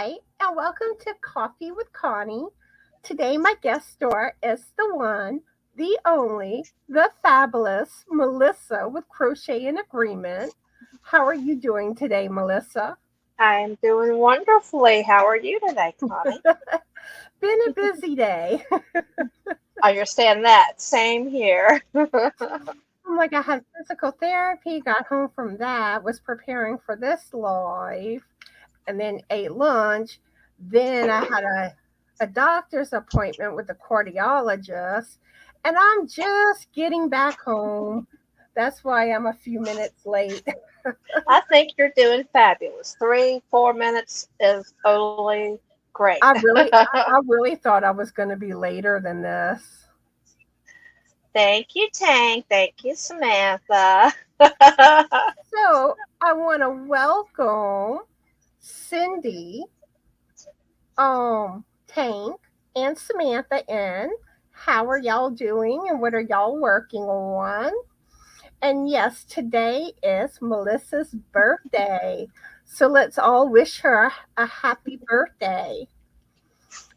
Hi, and welcome to Coffee with Connie. Today, my guest star is the one, the only, the fabulous Melissa with Crochet in Agreement. How are you doing today, Melissa? I'm doing wonderfully. How are you today, Connie? Been a busy day. I understand that. Same here. Like I had physical therapy, got home from that, was preparing for this live, and then ate lunch. Then I had a doctor's appointment with a cardiologist, and I'm just getting back home. That's why I'm a few minutes late. I think you're doing fabulous. 3, 4 minutes is totally great. I really thought I was going to be later than this. Thank you, Tank. Thank you, Samantha. So I want to welcome Cindy, Tank, and Samantha in. How are y'all doing, and what are y'all working on? And yes, today is Melissa's birthday. So let's all wish her a happy birthday.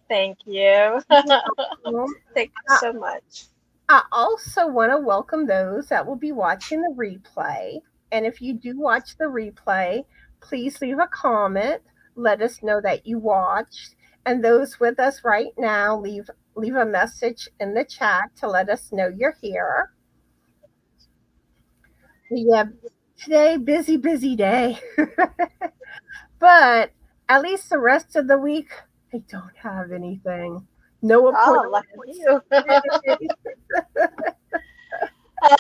Thank you. Um, Thank you I, so much. I also want to welcome those that will be watching the replay. And if you do watch the replay, please leave a comment. Let us know that you watched. And those with us right now, leave a message in the chat to let us know you're here. Yeah, today, busy day. But at least the rest of the week, I don't have anything. No Oh, lucky appointments. you.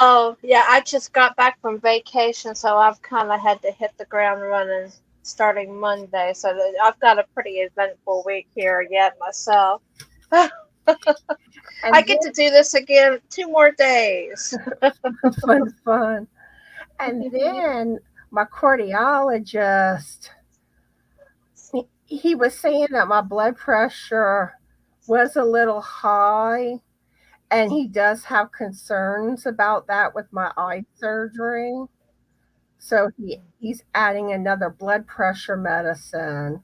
Oh, yeah, I just got back from vacation, so I've kind of had to hit the ground running starting Monday. So I've got a pretty eventful week here yet myself. I And get to do this again 2 more days. then fun. And then my cardiologist, he was saying that my blood pressure was a little high, and he does have concerns about that with my eye surgery. So he's adding another blood pressure medicine.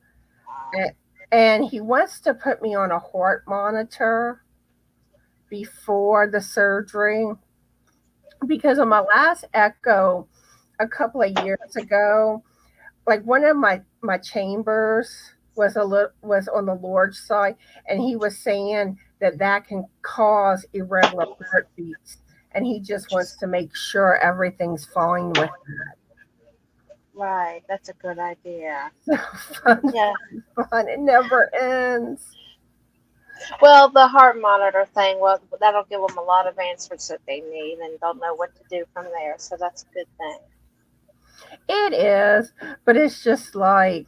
A- And he wants to put me on a heart monitor before the surgery because on my last echo a couple of years ago, like one of my chambers was on the large side, and he was saying that that can cause irregular heartbeats, and he just wants to make sure everything's fine with Right, that's a good idea. it. fun, Yeah. fun. It never ends. Well, the heart monitor thing, well, that'll give them a lot of answers that they need, and they'll know what to do from there. So that's a good thing. It is, but it's just like,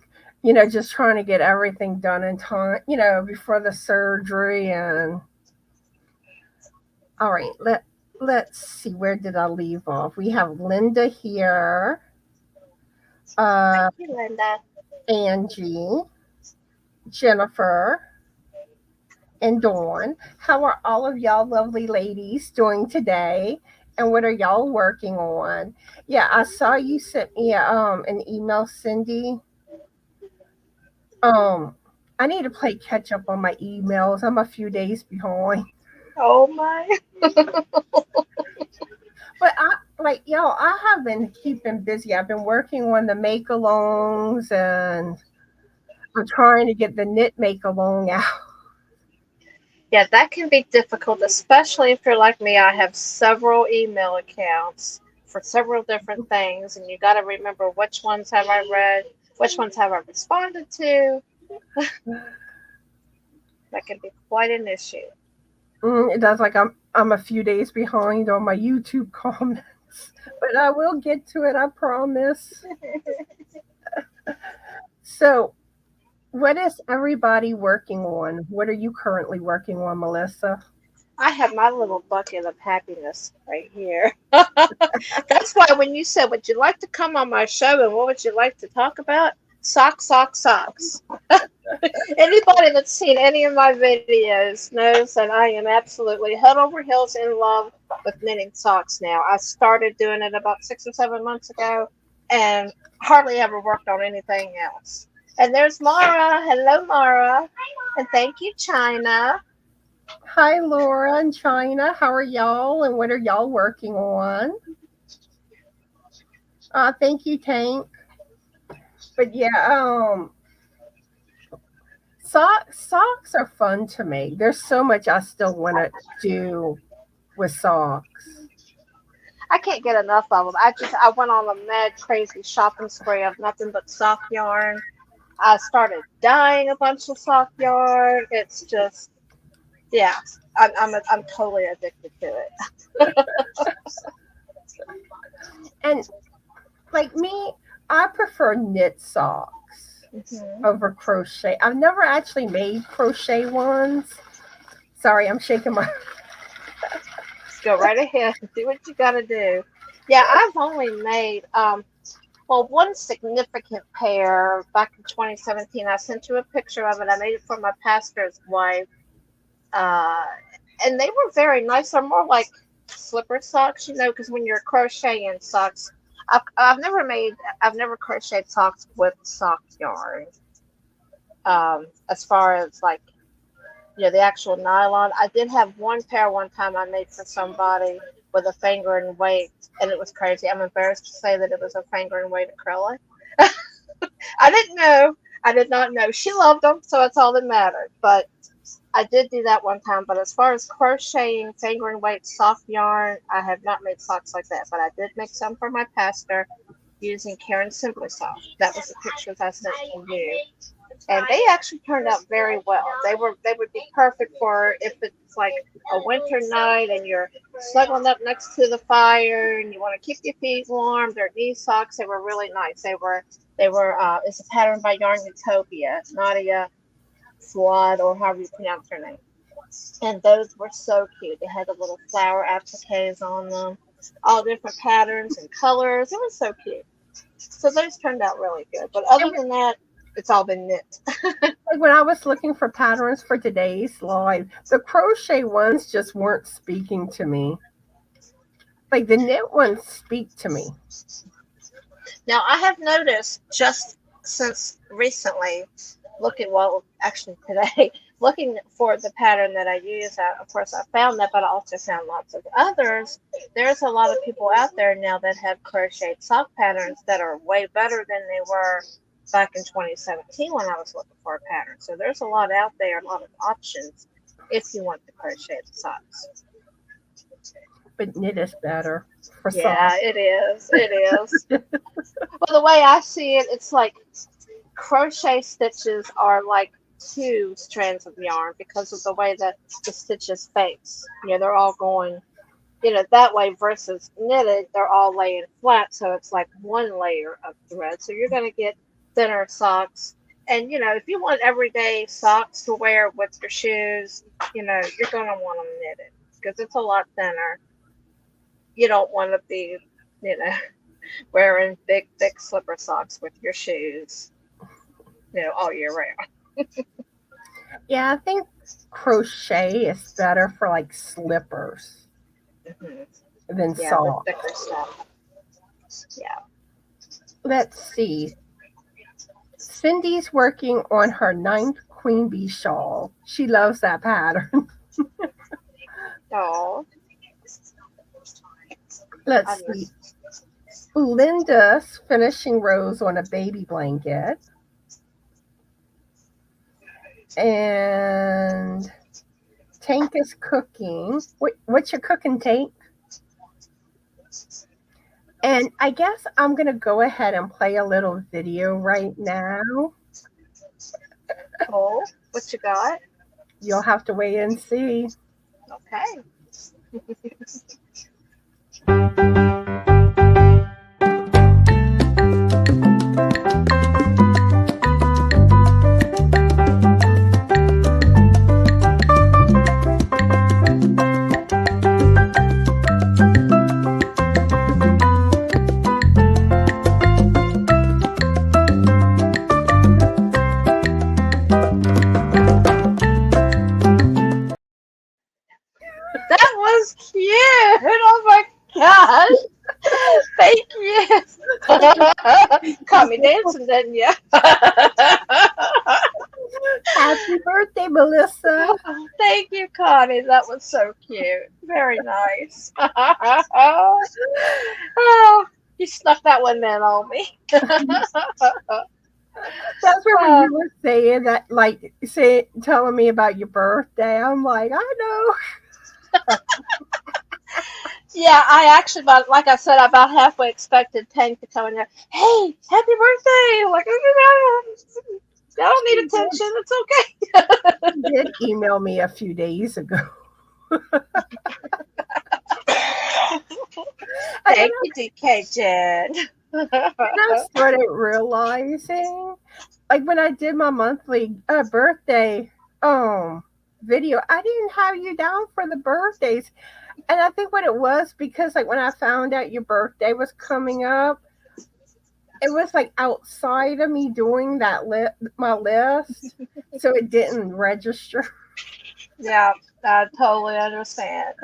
just trying to get everything done in time, before the surgery. And all right, let's see, where did I leave off? We have Linda here, Thank uh, you, Linda. Angie, Jennifer, and Dawn. How are all of y'all lovely ladies doing today? And what are y'all working on? Yeah, I saw you sent me an email, Cindy. Um, I need to play catch up on my emails. I'm a few days behind. Oh my. But I have been keeping busy. I've been working on the make alongs, and I'm trying to get the knit make along out. Yeah, that can be difficult, especially if you're like me. I have several email accounts for several different things, and you got to remember which ones have I read, which ones have I responded to. That can be quite an issue. It does, like I'm a few days behind on my YouTube comments, but I will get to it, I promise. So, what is everybody working on? What are you currently working on, Melissa? I have my little bucket of happiness right here. That's why when you said, would you like to come on my show and what would you like to talk about? Socks, socks, socks. Anybody that's seen any of my videos knows that I am absolutely head over heels in love with knitting socks now. I started doing it about 6 or 7 months ago and hardly ever worked on anything else. And there's Mara. Hello, Mara. And thank you, China. Hi, Laura and China. How are y'all? And what are y'all working on? Thank you, Tank. But yeah, socks are fun to make. There's so much I still want to do with socks. I can't get enough of them. I went on a mad crazy shopping spree of nothing but sock yarn. I started dyeing a bunch of sock yarn. It's just, yeah, I'm totally addicted to it. And like me, I prefer knit socks Hmm. over crochet. I've never actually made crochet ones. Sorry, I'm shaking my. Go right ahead. Do what you gotta do. Yeah, I've only made well, one significant pair back in 2017. I sent you a picture of it. I made it for my pastor's wife, uh, and they were very nice. They're more like slipper socks, because when you're crocheting socks, I've never crocheted socks with sock yarn. As far as like, the actual nylon. I did have one pair one time I made for somebody with a finger and weight, and it was crazy. I'm embarrassed to say that it was a finger and weight acrylic. I didn't know. I did not know. She loved them, so that's all that mattered. But I did do that one time. But as far as crocheting, finger and weight, soft yarn, I have not made socks like that. But I did make some for my pastor using Karen Simply Soft. That was the pictures I sent to you, and they actually turned out very well. They would be perfect for if it's like a winter night and you're snuggling up next to the fire and you want to keep your feet warm. They're knee socks. They were really nice. They were it's a pattern by Yarn Utopia, Nadia Swad, or however you pronounce her name. And those were so cute. They had the little flower appliques on them, all different patterns and colors. It was so cute. So those turned out really good. But other than that, it's all been knit. Like when I was looking for patterns for today's live, the crochet ones just weren't speaking to me. Like the knit ones speak to me. Now, I have noticed just since recently, well, actually today, looking for the pattern that I use, of course, I found that, but I also found lots of others. There's a lot of people out there now that have crocheted sock patterns that are way better than they were back in 2017 when I was looking for a pattern. So there's a lot out there, a lot of options if you want to crochet the socks. But knit is better for Yeah, socks. it is. It is. Well, the way I see it, it's like crochet stitches are like two strands of yarn because of the way that the stitches face. They're all going, that way versus knitted, they're all laying flat. So it's like one layer of thread. So you're going to get thinner socks. And, if you want everyday socks to wear with your shoes, you're going to want them knitted because it's a lot thinner. You don't want to be, you know, wearing big, thick slipper socks with your shoes, all year round. Yeah, I think crochet is better for like slippers Hmm. than Yeah, the socks. thicker stuff. Yeah. Let's see. Cindy's working on her ninth queen bee shawl. She loves that pattern. Oh, I Let's see. miss. Linda's finishing rows on a baby blanket. And Tank is cooking. What's your cooking, Tank? And I guess I'm going to go ahead and play a little video right now. Cool. What you got? You'll have to wait and see. Okay. That was cute. Oh my gosh. Thank you. Caught me dancing, didn't you? Connie, that was so cute. Very nice. Oh, you snuck that one in on me. That's where when Uh, you were saying that, like, telling me about your birthday, I'm like, I know. yeah, I actually, like I said, I about halfway expected Tank to come in there. Hey, happy birthday! Like, I don't need She did, attention. It's okay. she did email me a few days ago. And then Thank you, DK Jen. I started realizing, like, when I did my monthly birthday video, I didn't have you down for the birthdays. And I think what it was because, like, when I found out your birthday was coming up, it was like outside of me doing my list, so it didn't register. Yeah, I totally understand.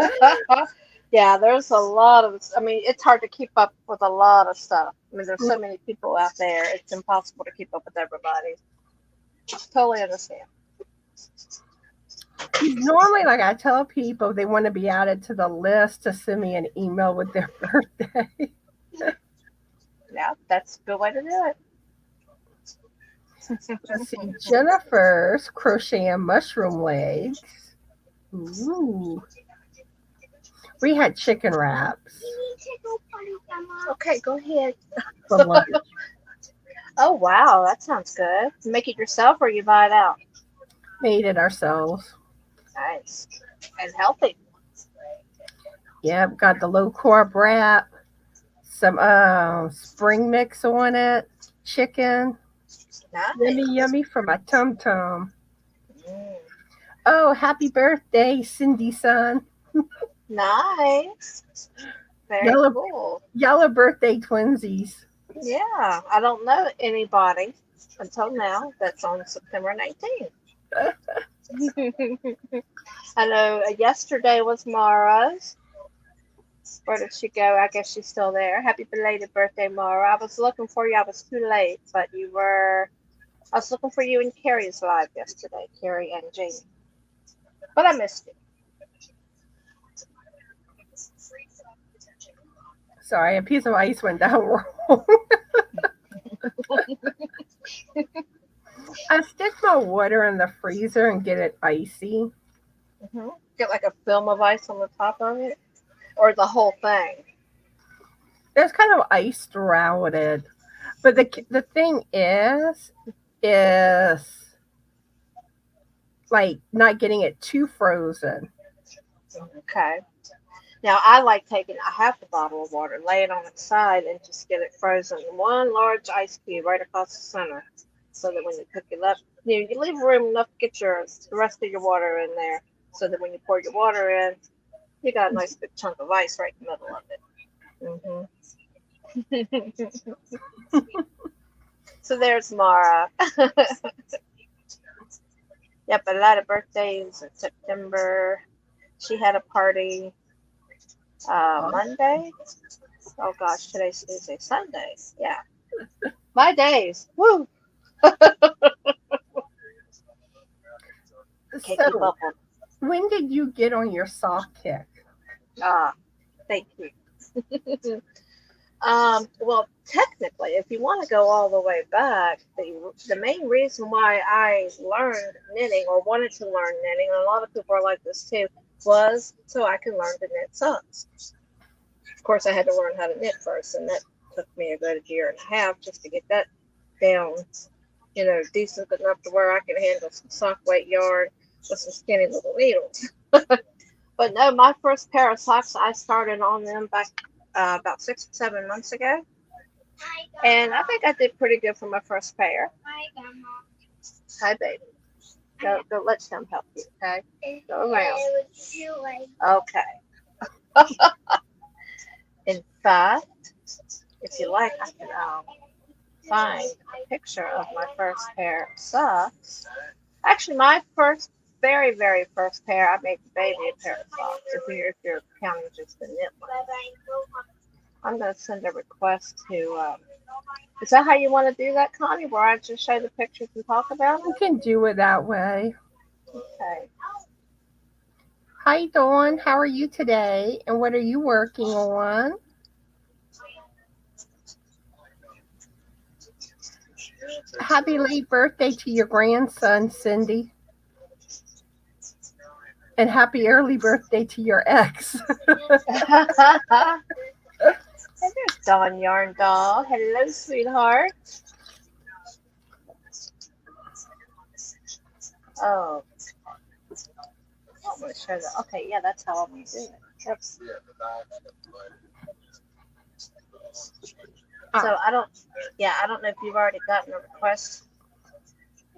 Yeah, there's a lot of, I mean, it's hard to keep up with a lot of stuff. I mean, there's so many people out there, it's impossible to keep up with everybody. Totally understand. Normally, like, I tell people they want to be added to the list to send me an email with their birthday. Yeah, that's a good way to do Let's it. see, Jennifer's crocheting mushroom legs. Ooh, we had chicken wraps Okay, go ahead. for lunch. Oh, wow, that sounds good. You make it yourself or you buy it out? Made it ourselves. Nice. And healthy. Yep, got the low carb wrap, some spring mix on it, chicken. Yummy, Nice. yummy for my tum tum. Mm, Oh, happy birthday, Cindy son. nice. Very Yellow, cool. yellow birthday twinsies. Yeah, I don't know anybody until now that's on September 19th. I know yesterday was Mara's. Where did she go? I guess she's still there. Happy belated birthday, Mara. I was looking for you. I was too late, but you were. I was looking for you in Carrie's live yesterday, Carrie and Jamie. But I missed you. Sorry, a piece of ice went down wrong. I stick my water in the freezer and get it icy. Get like a film of ice on the top of it, or the whole thing. There's kind of ice throughout it. But the thing is like not getting it too frozen. Okay. Now I like taking a half a bottle of water, lay it on its side, and just get it frozen in one large ice cube right across the center, so that when you cook it up, you leave room enough to get the rest of your water in there, so that when you pour your water in, you got a nice big chunk of ice right in the middle of it. So there's Mara. Yep, a lot of birthdays in September. She had a party Monday. Oh gosh, today's Tuesday, Sunday. Yeah, my days. Woo! Can't keep So, up with. when did you get on your sock kick? Ah, thank you. Well, technically, if you want to go all the way back, the main reason why I learned knitting or wanted to learn knitting, and a lot of people are like this too, was so I can learn to knit socks. Of course, I had to learn how to knit first, and that took me a good year and a half just to get that down, decent enough to where I could handle some sock weight yarn with some skinny little needles. But no, my first pair of socks, I started on them back about 6 or 7 months ago. And I think I did pretty good for my first pair. Hi, baby. Go let them help you, okay? Go around. Okay. In fact, if you like, I can find a picture of my first pair of socks. Actually, my very, very first pair, I made the baby a pair of socks. If you're counting just the knit one. I'm going to send a request to. Is that how you want to do that, Connie? Where I just show the pictures and talk about You it? can do it that way. Okay. Hi, Dawn. How are you today? And what are you working on? Happy late birthday to your grandson, Cindy. And happy early birthday to your ex. And there's Dawn Yarn Doll. Hello, sweetheart. Oh, I'm gonna show that. Okay, yeah, that's how I'm gonna do it. Yep. Oh, So I don't, yeah, I don't know if you've already gotten a request.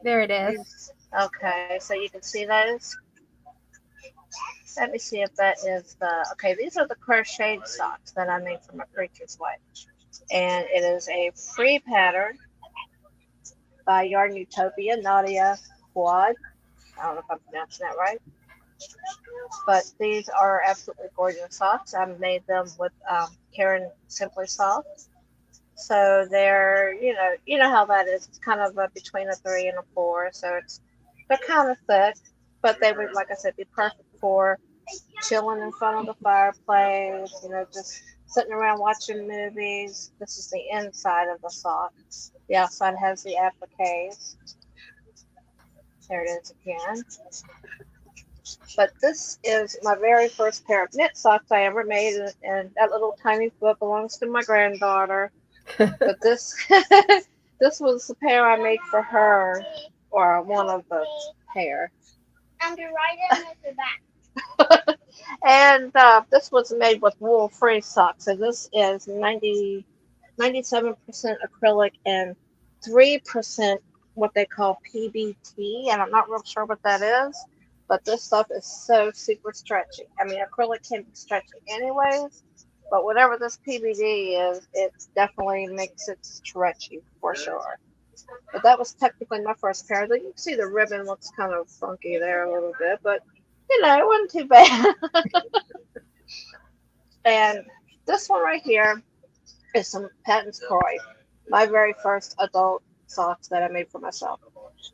there it is. Okay, so you can see those. Let me see if that is the, okay, these are the crocheted socks that I made for my preacher's wife. And it is a free pattern by Yarn Utopia, Nadia Quad. I don't know if I'm pronouncing that right. But these are absolutely gorgeous socks. I made them with Karen Simply Soft. So they're, you know how that is. It's kind of between a 3 and a 4. So they're kind of thick, but they would, like I said, be perfect for chilling in front of the fireplace, just sitting around watching movies. This is the inside of the sock. The outside has the appliques. There it is again. But this is my very first pair of knit socks I ever made, and that little tiny foot belongs to my granddaughter. But this this was the pair I made for her, or one of the pair. And the right end is the back. And this was made with wool-free socks. So this is 97% acrylic and 3% what they call PBT, and I'm not real sure what that is. But this stuff is so super stretchy. I mean, acrylic can be stretchy anyways, but whatever this PBD is, it definitely makes it stretchy for sure. But that was technically my first pair. You can see the ribbon looks kind of funky there a little bit, but it wasn't too bad. And this one right here is some Patton's Croy, my very first adult socks that I made for myself.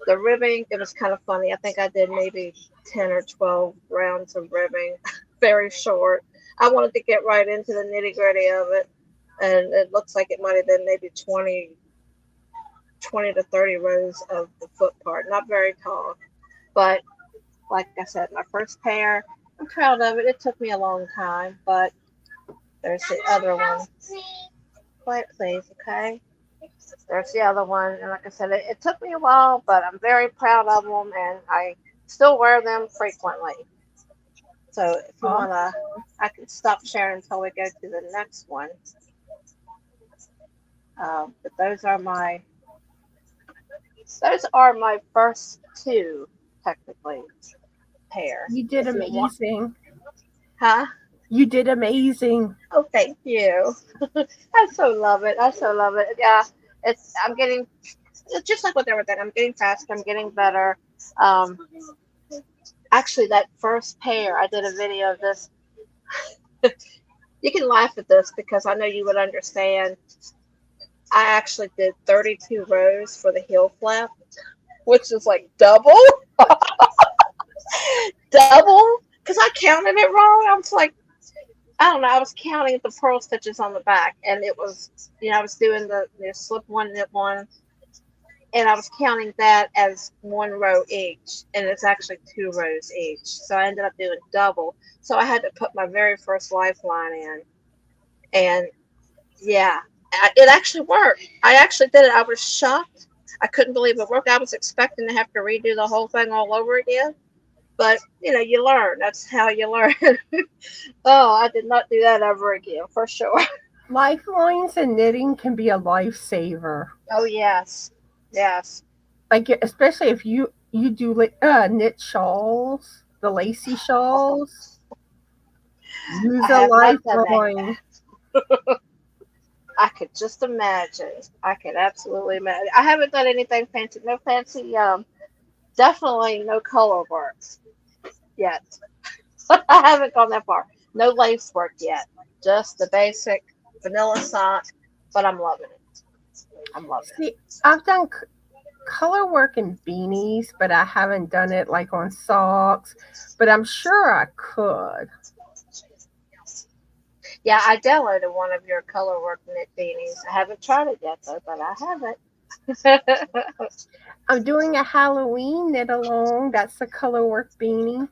The ribbing, it was kind of funny. I think I did maybe 10 or 12 rounds of ribbing, very short. I wanted to get right into the nitty gritty of it, and it looks like it might have been maybe 20 to 30 rows of the foot part. Not very tall, but like I said, my first pair. I'm proud of it. It took me a long time, but there's the other one. Quiet, please, okay? There's the other one, and like I said, it took me a while, but I'm very proud of them, and I still wear them frequently. So if you Awesome. wanna, I can stop sharing until we go to the next one. But those are my first two, technically, pair. You did If you want, amazing. huh? You did amazing. Oh, thank you. I so love it. I so love it. Yeah, I'm getting, just like with everything, I'm getting faster. I'm getting better. Um, Actually, that first pair, I did a video of this. You can laugh at this because I know you would understand. I actually did 32 rows for the heel flap, which is like double, double, because I counted it wrong. I was like, I don't know. I was counting the purl stitches on the back, and it was, I was doing the slip one, knit one, and I was counting that as one row each, and it's actually 2 rows each. So I ended up doing double. So I had to put my very first lifeline in, and yeah, it actually worked. I actually did it. I was shocked. I couldn't believe it worked. I was expecting to have to redo the whole thing all over again, but you learn. That's how you learn. Oh, I did not do that ever again, for sure. Lifelines and knitting can be a lifesaver. Oh, yes. Yes. Like especially if you do knit shawls, the lacy shawls. Use I a have not done that lifeline. yet. I could just imagine. I could absolutely imagine. I haven't done anything fancy. No fancy, definitely no color work yet. I haven't gone that far. No lace work yet. Just the basic vanilla sock, but I'm loving it. I'm loving it. See, I've done color work in beanies, but I haven't done it like on socks. But I'm sure I could. Yeah, I downloaded one of your color work knit beanies. I haven't tried it yet though, but I have it. I'm doing a Halloween knit along. That's a color work beanie.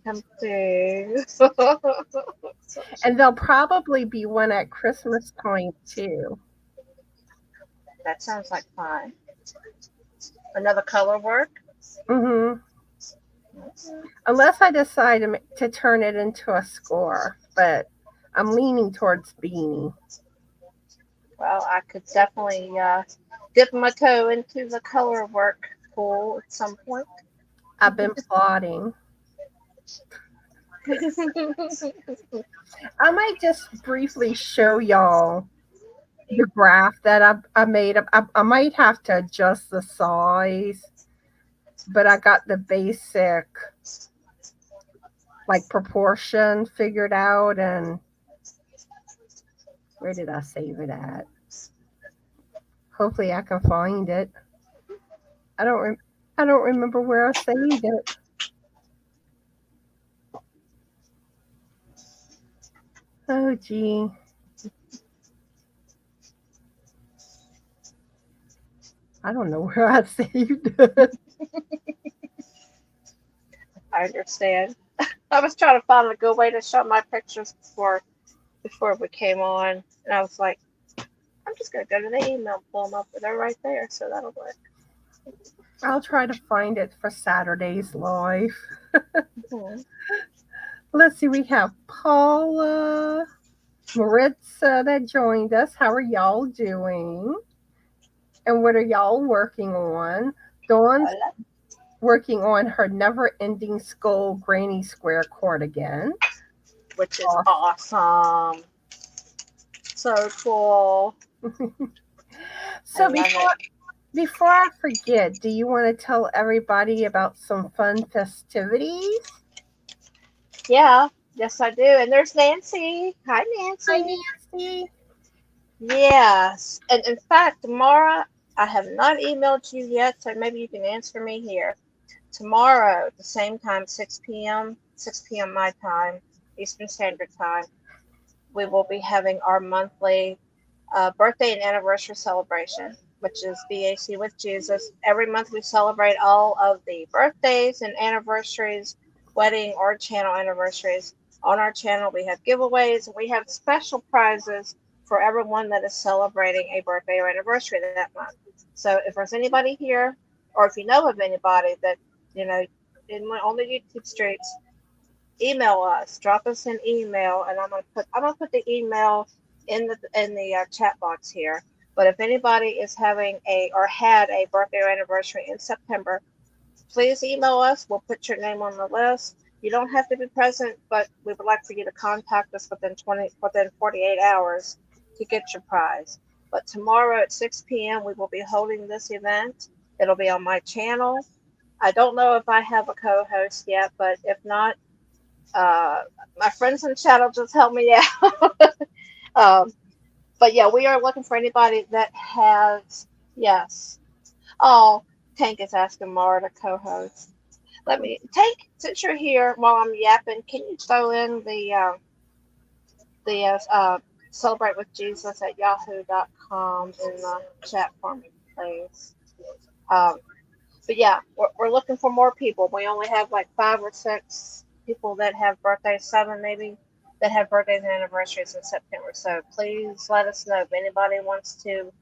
Tempting. And there'll probably be one at Christmas time too. That sounds like fun. Another color work? Hmm. Unless I decide to turn it into a score, but I'm leaning towards beanie. Well, I could definitely dip my toe into the color work pool at some point. I've been plotting. I might just briefly show y'all the graph that I made up. I might have to adjust the size, but I got the basic like proportion figured out. And where did I save it at? Hopefully I can find it. I don't I don't remember where I saved it. Oh gee. I don't know where I saved it. I understand. I was trying to find a good way to show my pictures before we came on, and I was like, I'm just gonna go to the email and pull them up. They're right there, so that'll work. I'll try to find it for Saturday's live. Mhm. Let's see, we have Paula, Maritza that joined us. How are y'all doing? And what are y'all working on? Dawn's working on her never-ending skull granny square cardigan. Which is awesome. So cool. So before I forget, do you want to tell everybody about some fun festivities? Yeah, yes I do. And there's Nancy. Hi, Nancy. Hi, Nancy. Yes. And in fact, tomorrow, I have not emailed you yet, so maybe you can answer me here. Tomorrow, at the same time, 6 p.m. my time, Eastern Standard Time, we will be having our monthly birthday and anniversary celebration, which is BAC with Jesus. Every month we celebrate all of the birthdays and anniversaries, wedding or channel anniversaries. On our channel, we have giveaways and we have special prizes for everyone that is celebrating a birthday or anniversary that month. So if there's anybody here, or if you know of anybody that, you know, on the YouTube streets, email us, drop us an email, and I'm gonna put the email in the chat box here. But if anybody is having or had a birthday or anniversary in September, please email us. We'll put your name on the list. You don't have to be present, but we would like for you to contact us within 48 hours to get your prize. But tomorrow at 6 p.m. we will be holding this event. It'll be on my channel. I don't know if I have a co-host yet, but if not, my friends in the channel just help me out. But yeah, we are looking for anybody that has, yes. Oh, Tank is asking Mara to co-host. Tank, since you're here while I'm yapping, can you throw in the celebrate with Jesus at yahoo.com in the chat for me, please? But yeah, we're looking for more people. We only have like 5 or 6 people that have birthdays, 7 maybe, that have birthdays and anniversaries in September. So please let us know if anybody wants to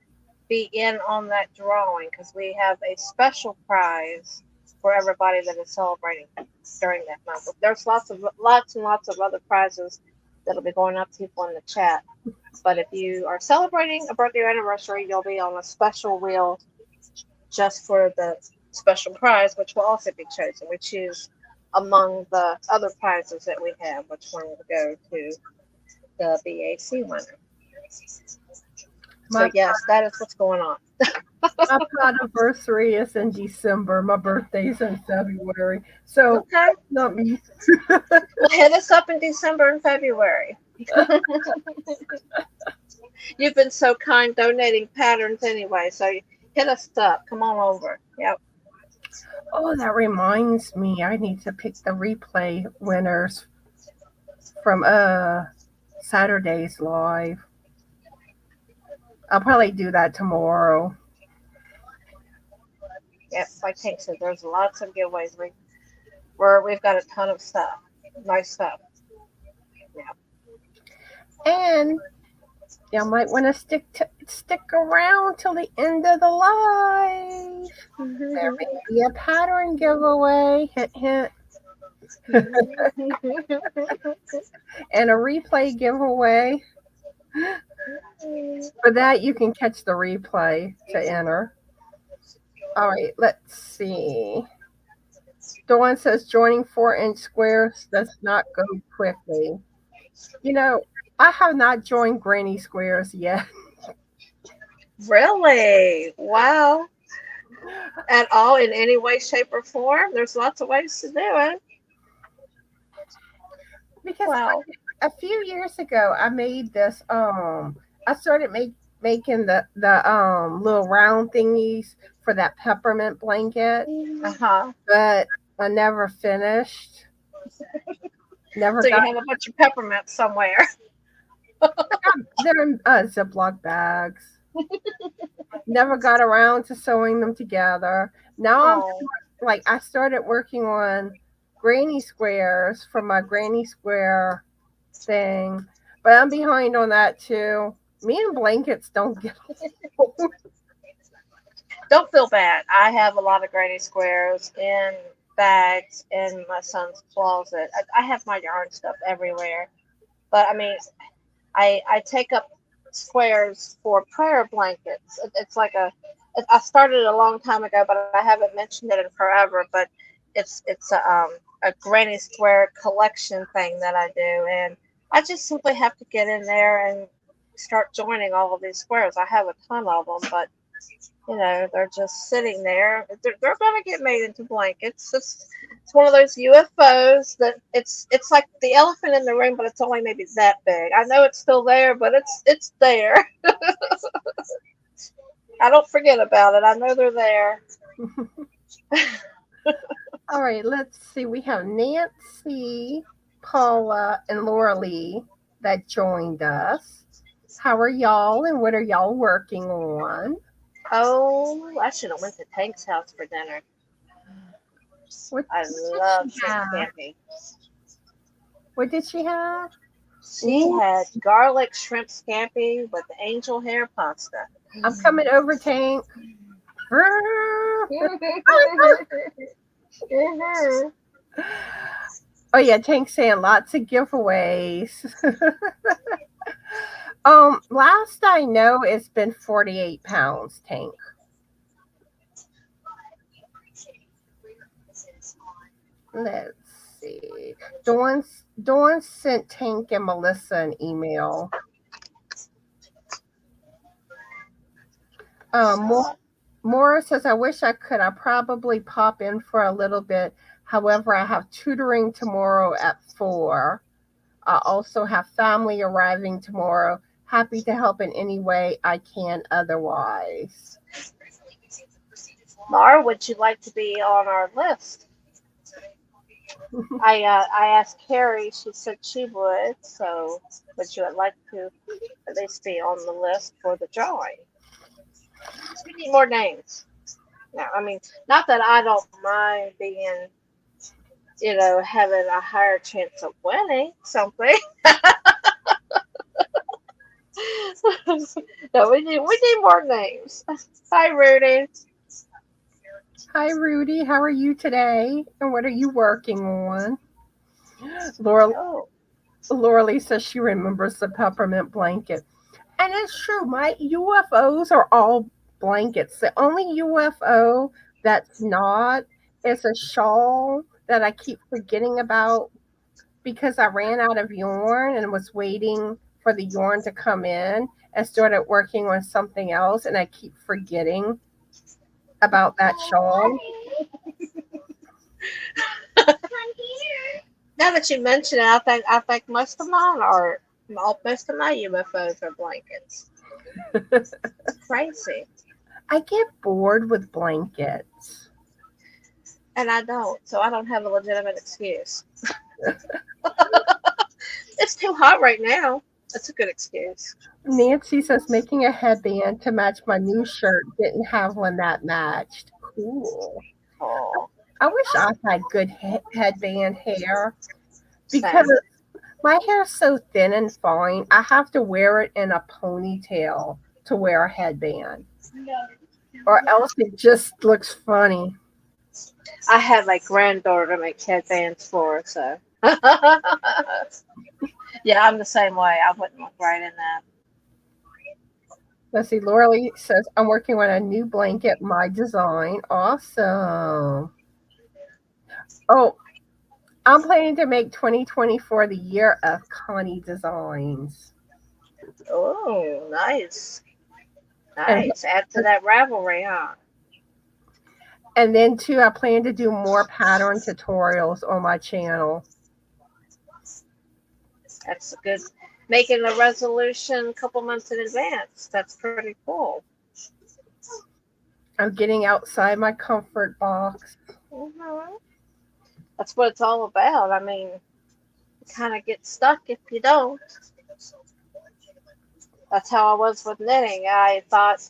be in on that drawing, because we have a special prize for everybody that is celebrating during that month. There's lots and lots of other prizes that'll be going up to people in the chat. But if you are celebrating a birthday or anniversary, you'll be on a special wheel just for the special prize, which will also be chosen. We choose among the other prizes that we have, which one will go to the BAC winner. So yes, that is what's going on. My anniversary is in December. My birthday's in February. So okay, not me. Well, hit us up in December and February. You've been so kind donating patterns anyway, so hit us up. Come on over. Yep. Oh, that reminds me. I need to pick the replay winners from Saturday's live. I'll probably do that tomorrow. Yep. Like Hank said, there's lots of giveaways. We've got a ton of stuff. Nice stuff. Yeah. And y'all might want to stick around till the end of the live. There may be a pattern giveaway. Hint, hint. And a replay giveaway. For that, you can catch the replay to enter. All right, let's see. Dawn says joining 4-inch squares does not go quickly. You know, I have not joined granny squares yet. Really? Wow. At all, in any way, shape, or form? There's lots of ways to do it. Because Wow. a few years ago, I made this. I started making the little round thingies for that peppermint blanket, Uh-huh. but I never finished. Never So you got. have a bunch of peppermints somewhere. They're in Ziploc bags. Never got around to sewing them together. Now I'm Oh. like I started working on granny squares for my granny square thing, but I'm behind on that too. Me and blankets don't get along. Don't feel bad. I have a lot of granny squares in bags in my son's closet. I have my yarn stuff everywhere. But I mean, I take up squares for prayer blankets. It's like I started a long time ago, but I haven't mentioned it in forever. But it's a granny square collection thing that I do, and I just simply have to get in there and start joining all of these squares. I have a ton of them, but they're just sitting there. They're going to get made into blankets. It's one of those UFOs that it's like the elephant in the room, but it's only maybe that big. I know it's still there, but it's there. I don't forget about it. I know they're there. All right, let's see. We have Nancy, Paula, and Laura Lee that joined us. How are y'all and what are y'all working on? Oh, I should have went to Tank's house for dinner. What I did love she shrimp have? scampi. What did she have? She had garlic shrimp scampi with angel hair pasta. I'm coming over, Tank. Oh yeah, Tank saying lots of giveaways. Last I know, it's been 48 pounds, Tank. Let's see. Dawn sent Tank and Melissa an email. Maura says, I wish I could. I probably pop in for a little bit. However, I have tutoring tomorrow at 4. I also have family arriving tomorrow. Happy to help in any way I can otherwise. Mara, would you like to be on our list? I asked Carrie. She said she would. So, would you like to at least be on the list for the drawing? We need more names. Now, I mean, not that I don't mind being, having a higher chance of winning something. No, we need more names. Hi, Rudy. Hi, Rudy. How are you today? And what are you working on? Laura Lee says she remembers the peppermint blanket. And it's true. My UFOs are all blankets. The only UFO that's not is a shawl that I keep forgetting about because I ran out of yarn and was waiting for the yarn to come in and started working on something else. And I keep forgetting about that shawl. Now that you mention it, I think most of mine are Most of my UFOs are blankets. Crazy. I get bored with blankets. And I don't, so I don't have a legitimate excuse. It's too hot right now. That's a good excuse. Nancy says making a headband to match my new shirt. Didn't have one that matched. Cool. Oh, I wish I had good headband hair because same. my hair is so thin and fine. I have to wear it in a ponytail to wear a headband, or else it just looks funny. I had my granddaughter to make headbands for, so. Yeah, I'm the same way. I wouldn't look right in that. Let's see. Laura Lee says I'm working on a new blanket, my design. Awesome. Oh, I'm planning to make 2024 the year of Connie designs. Oh, nice. And Nice. Add to that rivalry, huh? and then too, I plan to do more pattern tutorials on my channel. That's a good. Making a resolution a couple months in advance. That's pretty cool. I'm getting outside my comfort box. Hmm. That's what it's all about. I mean, you kind of get stuck if you don't. That's how I was with knitting. I thought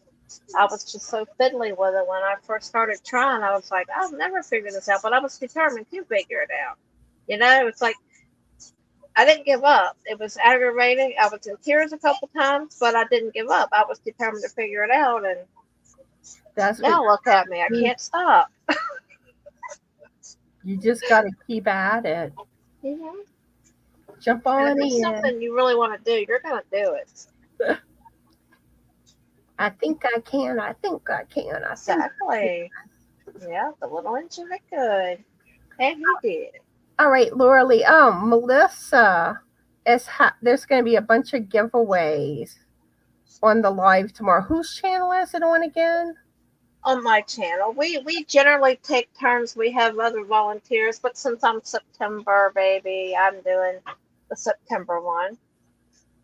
I was just so fiddly with it when I first started trying. I was like, I'll never figure this out, but I was determined to figure it out. It's like I didn't give up. It was aggravating. I was in tears a couple times, but I didn't give up. I was determined to figure it out, and That's what now look at me. I you, can't stop. you just got to keep at it. Hmm. Jump And if on it's in. something you really want to do, you're going to do it. I think I can. I think I can. I think. Exactly. Yeah, the little engine are good. And he did. All right, Laura Lee. Melissa there's going to be a bunch of giveaways on the live tomorrow. Whose channel is it on again? On my channel, we generally take turns. We have other volunteers, but since I'm September baby, I'm doing the September one.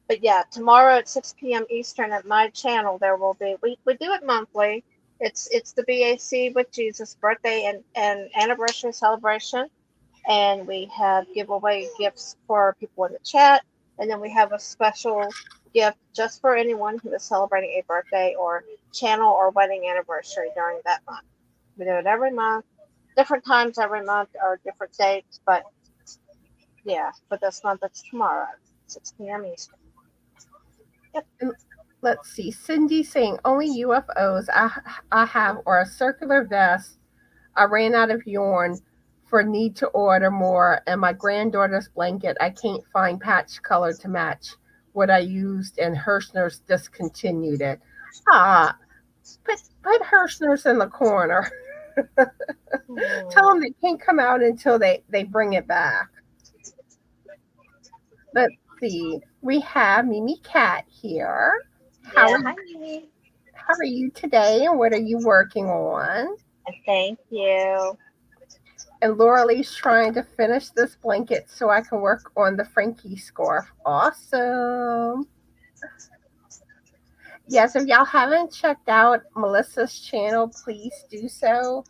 But yeah, tomorrow at 6 p.m. Eastern at my channel, there will be. We do it monthly. It's the BAC with Jesus birthday and anniversary celebration, and we have giveaway gifts for people in the chat, and then we have a special gift just for anyone who is celebrating a birthday or channel or wedding anniversary during that month. We do it every month, different times every month or different dates, but yeah, but this month it's tomorrow, 6 p.m. Eastern. Yep. Let's see. Cindy saying only UFOs I have or a circular vest. I ran out of yarn for need to order more, and my granddaughter's blanket I can't find patch color to match what I used, and Hirschner's discontinued it. Ah, put Hirschner's in the corner. Tell them they can't come out until they bring it back. Let's see. We have Mimi Cat here. How Yeah, are hi, you, Mimi. how are you today, and what are you working on? And thank you. And Laura Lee's trying to finish this blanket so I can work on the Frankie scarf. Awesome. Yes, if y'all haven't checked out Melissa's channel, please do so.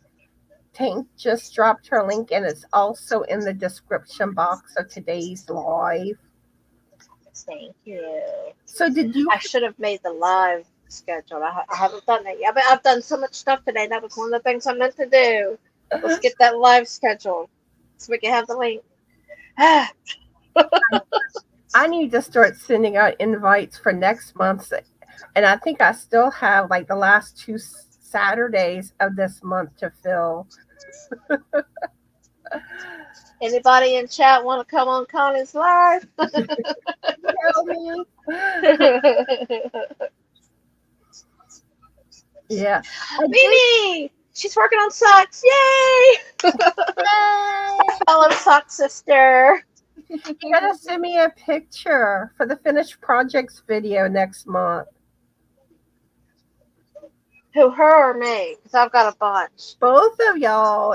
Tank just dropped her link, and it's also in the description box of today's live. Thank you. So did you? I should have made the live schedule. I haven't done that yet. But I've done so much stuff today. That was one of the things I meant to do. Let's get that live scheduled so we can have the link. I need to start sending out invites for next month, and I think I still have like the last 2 Saturdays of this month to fill. Anybody in chat want to come on Connie's live? Tell me. Yeah. Mimi! She's working on socks. Yay! Yay! Fellow sock sister. You gotta send me a picture for the finished projects video next month. Who, her or me? Because I've got a bunch. Both of y'all.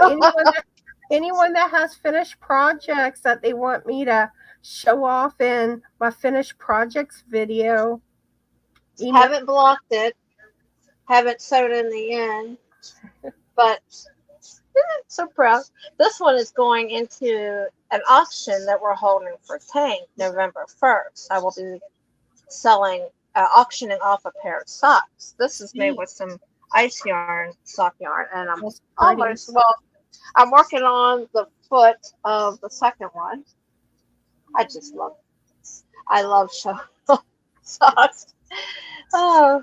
Anyone that has finished projects that they want me to show off in my finished projects video. Email. Haven't blocked it. Haven't sewed in the end. But so proud. This one is going into an auction that we're holding for Tank November 1st. I will be selling, auctioning off a pair of socks. This is made with some ice yarn, sock yarn, and I'm almost, well, I'm working on the foot of the second one. I just love it. I love socks. Oh,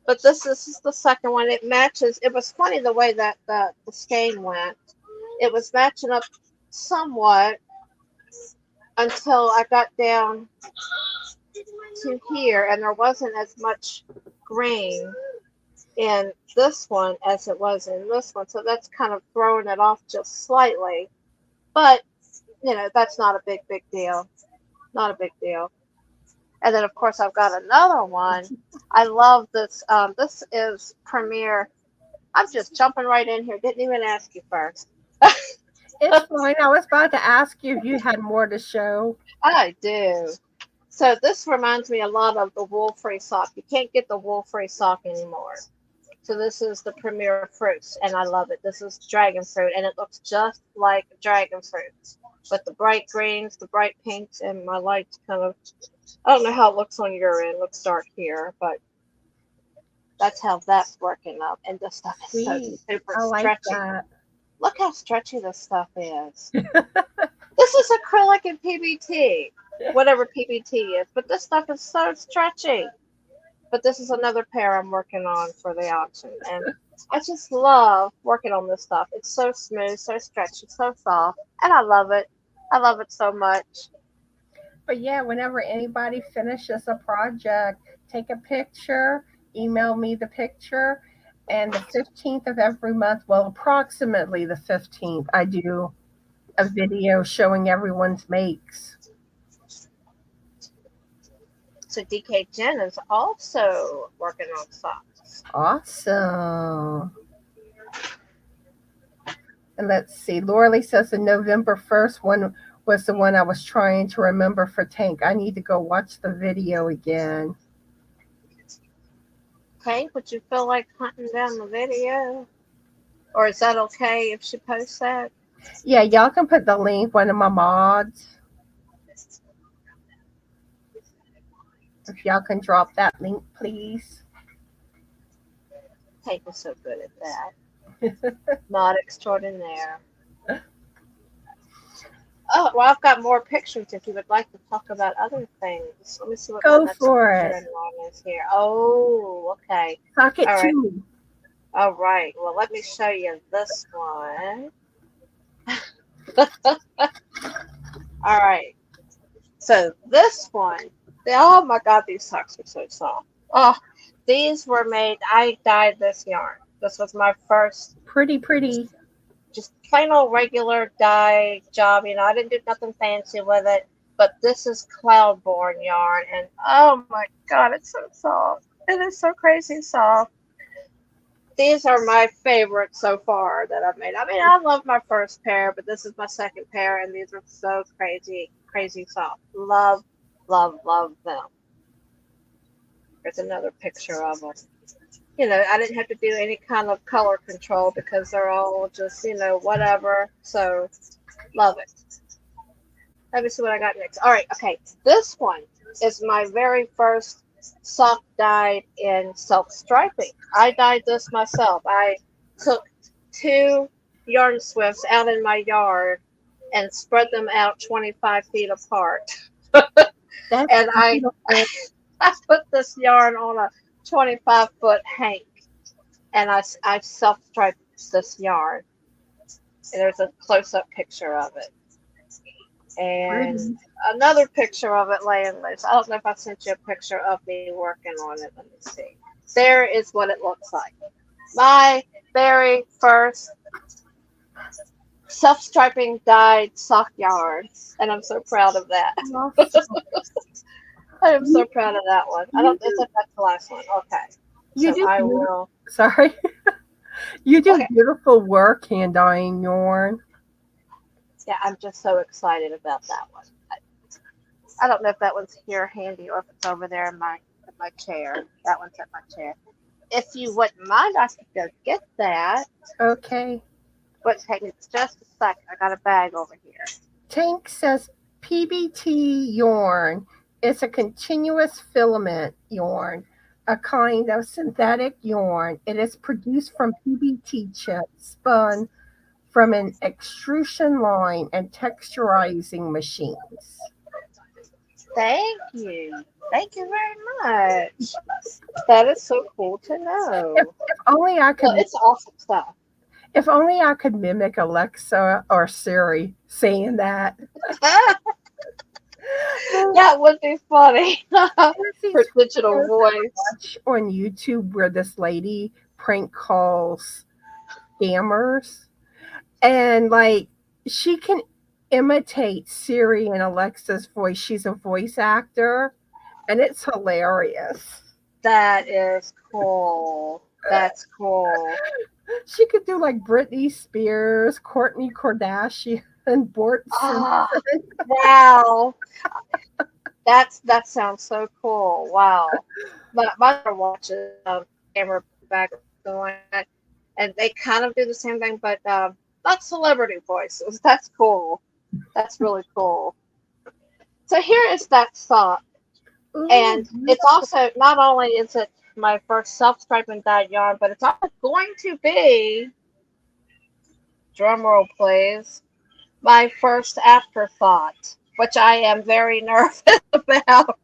but this is the second one. It matches. It was funny the way that the skein went. It was matching up somewhat until I got down to here, and there wasn't as much grain in this one as it was in this one. So that's kind of throwing it off just slightly. But, you know, that's not a big deal. Not a big deal. And then, of course, I've got another one. I love this. This is Premier. I'm just jumping right in here. Didn't even ask you first. It's fine. I was about to ask you if you had more to show. I do. So this reminds me a lot of the wool-free sock. You can't get the wool-free sock anymore. So this is the Premier Fruits, and I love it. This is dragon fruit, and it looks just like dragon fruit. With the bright greens, the bright pinks, and my lights kind of, I don't know how it looks on your end. It looks dark here, but that's how that's working up. And this stuff is so super stretchy. That. Look how stretchy this stuff is. This is acrylic and PBT, whatever PBT is. But this stuff is so stretchy. But this is another pair I'm working on for the auction. And I just love working on this stuff. It's so smooth, so stretchy, so soft. And I love it. I love it so much. But yeah, whenever anybody finishes a project, take a picture, email me the picture. And the 15th of every month, well, approximately the 15th, I do a video showing everyone's makes. So DK Jen is also working on socks. Awesome. And let's see. Laura Lee says the November 1st one was the one I was trying to remember for Tank. I need to go watch the video again. Okay, would you feel like hunting down the video? Or is that okay if she posts that? Yeah, y'all can put the link, one of my mods. If y'all can drop that link, please. Kate was so good at that. Mod extraordinaire. Oh, well, I've got more pictures if you would like to talk about other things. Let me see what Go for it. Is here. Oh, okay. Talk it too. All right. Well, let me show you this one. All right. So this one, oh my God, these socks are so soft. Oh, these were made, I dyed this yarn. This was my first. Pretty. Just plain old regular dye job. You know, I didn't do nothing fancy with it. But this is Cloudborn yarn. And oh my God, it's so soft. It is so crazy soft. These are my favorites so far that I've made. I mean, I love my first pair, but this is my second pair, and these are so crazy soft. Love them. There's another picture of them. You know, I didn't have to do any kind of color control because they're all just, you know, whatever. So, love it. Let me see what I got next. All right, okay. This one is my very first sock dyed in self-striping. I dyed this myself. I took 2 yarn swifts out in my yard and spread them out 25 feet apart. And I put this yarn on a 25-foot hank, and I self-striped this yarn. And there's a close-up picture of it. And another picture of it laying loose. I don't know if I sent you a picture of me working on it. Let me see. There is what it looks like. My very first self-striping dyed sock yarn. And I'm so proud of that. I am so proud of that one. I don't think that's the last one. Okay. I will. Sorry. You do beautiful work hand dyeing yarn. Yeah, I'm just so excited about that one. I don't know if that one's here handy or if it's over there in my chair. That one's at my chair. If you wouldn't mind, I could go get that. Okay. But take me just a second. I got a bag over here. Tank says PBT yarn is a continuous filament yarn, a kind of synthetic yarn. It is produced from PBT chips spun from an extrusion line and texturizing machines. Thank you. Thank you very much. That is so cool to know. If only I could Well, it's awesome stuff. if only I could mimic Alexa or Siri saying that. That would be funny. There's Her these digital videos voice. on YouTube where this lady prank calls scammers and like she can imitate Siri and Alexa's voice. She's a voice actor and it's hilarious. That is cool. That's cool. She could do like Britney Spears, Courtney Kardashian, Bort Simpson. Ah, wow. That sounds so cool. Wow. My daughter watches camera back going, and they kind of do the same thing, but not celebrity voices. That's cool. That's really cool. So here is that sock, Ooh, and it's also not only is it my first self-striping dyed yarn, but it's also going to be, drum roll please, my first afterthought, which I am very nervous about.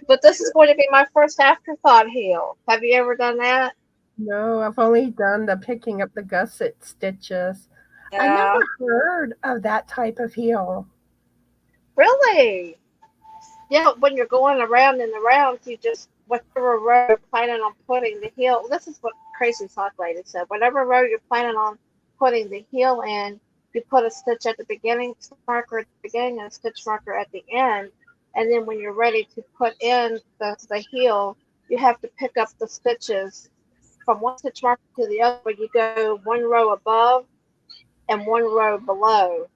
But this is going to be my first afterthought heel. Have you ever done that? no, I've only done the picking up the gusset stitches. I never Yeah. heard of that type of heel. Really? Yeah, when you're going around and around, you just, whatever row you're planning on putting the heel, this is what Crazy Sock Lady said. Whatever row you're planning on putting the heel in, you put a stitch at the beginning, marker at the beginning, and a stitch marker at the end. And then when you're ready to put in the heel, you have to pick up the stitches from one stitch marker to the other. You go one row above and one row below.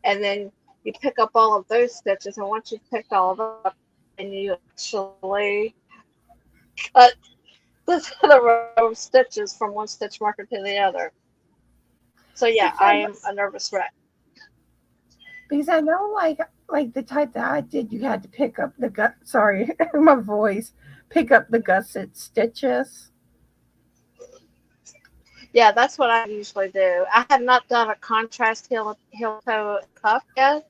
And then you pick up all of those stitches. And once you've picked all of them up, and you actually cut the row of stitches from one stitch marker to the other. So yeah, Because I I, am a nervous wreck. because I know like the type that I did, you had to pick up the gut. Sorry, my voice. Pick up the gusset stitches. Yeah, that's what I usually do. I have not done a contrast heel toe cuff yet,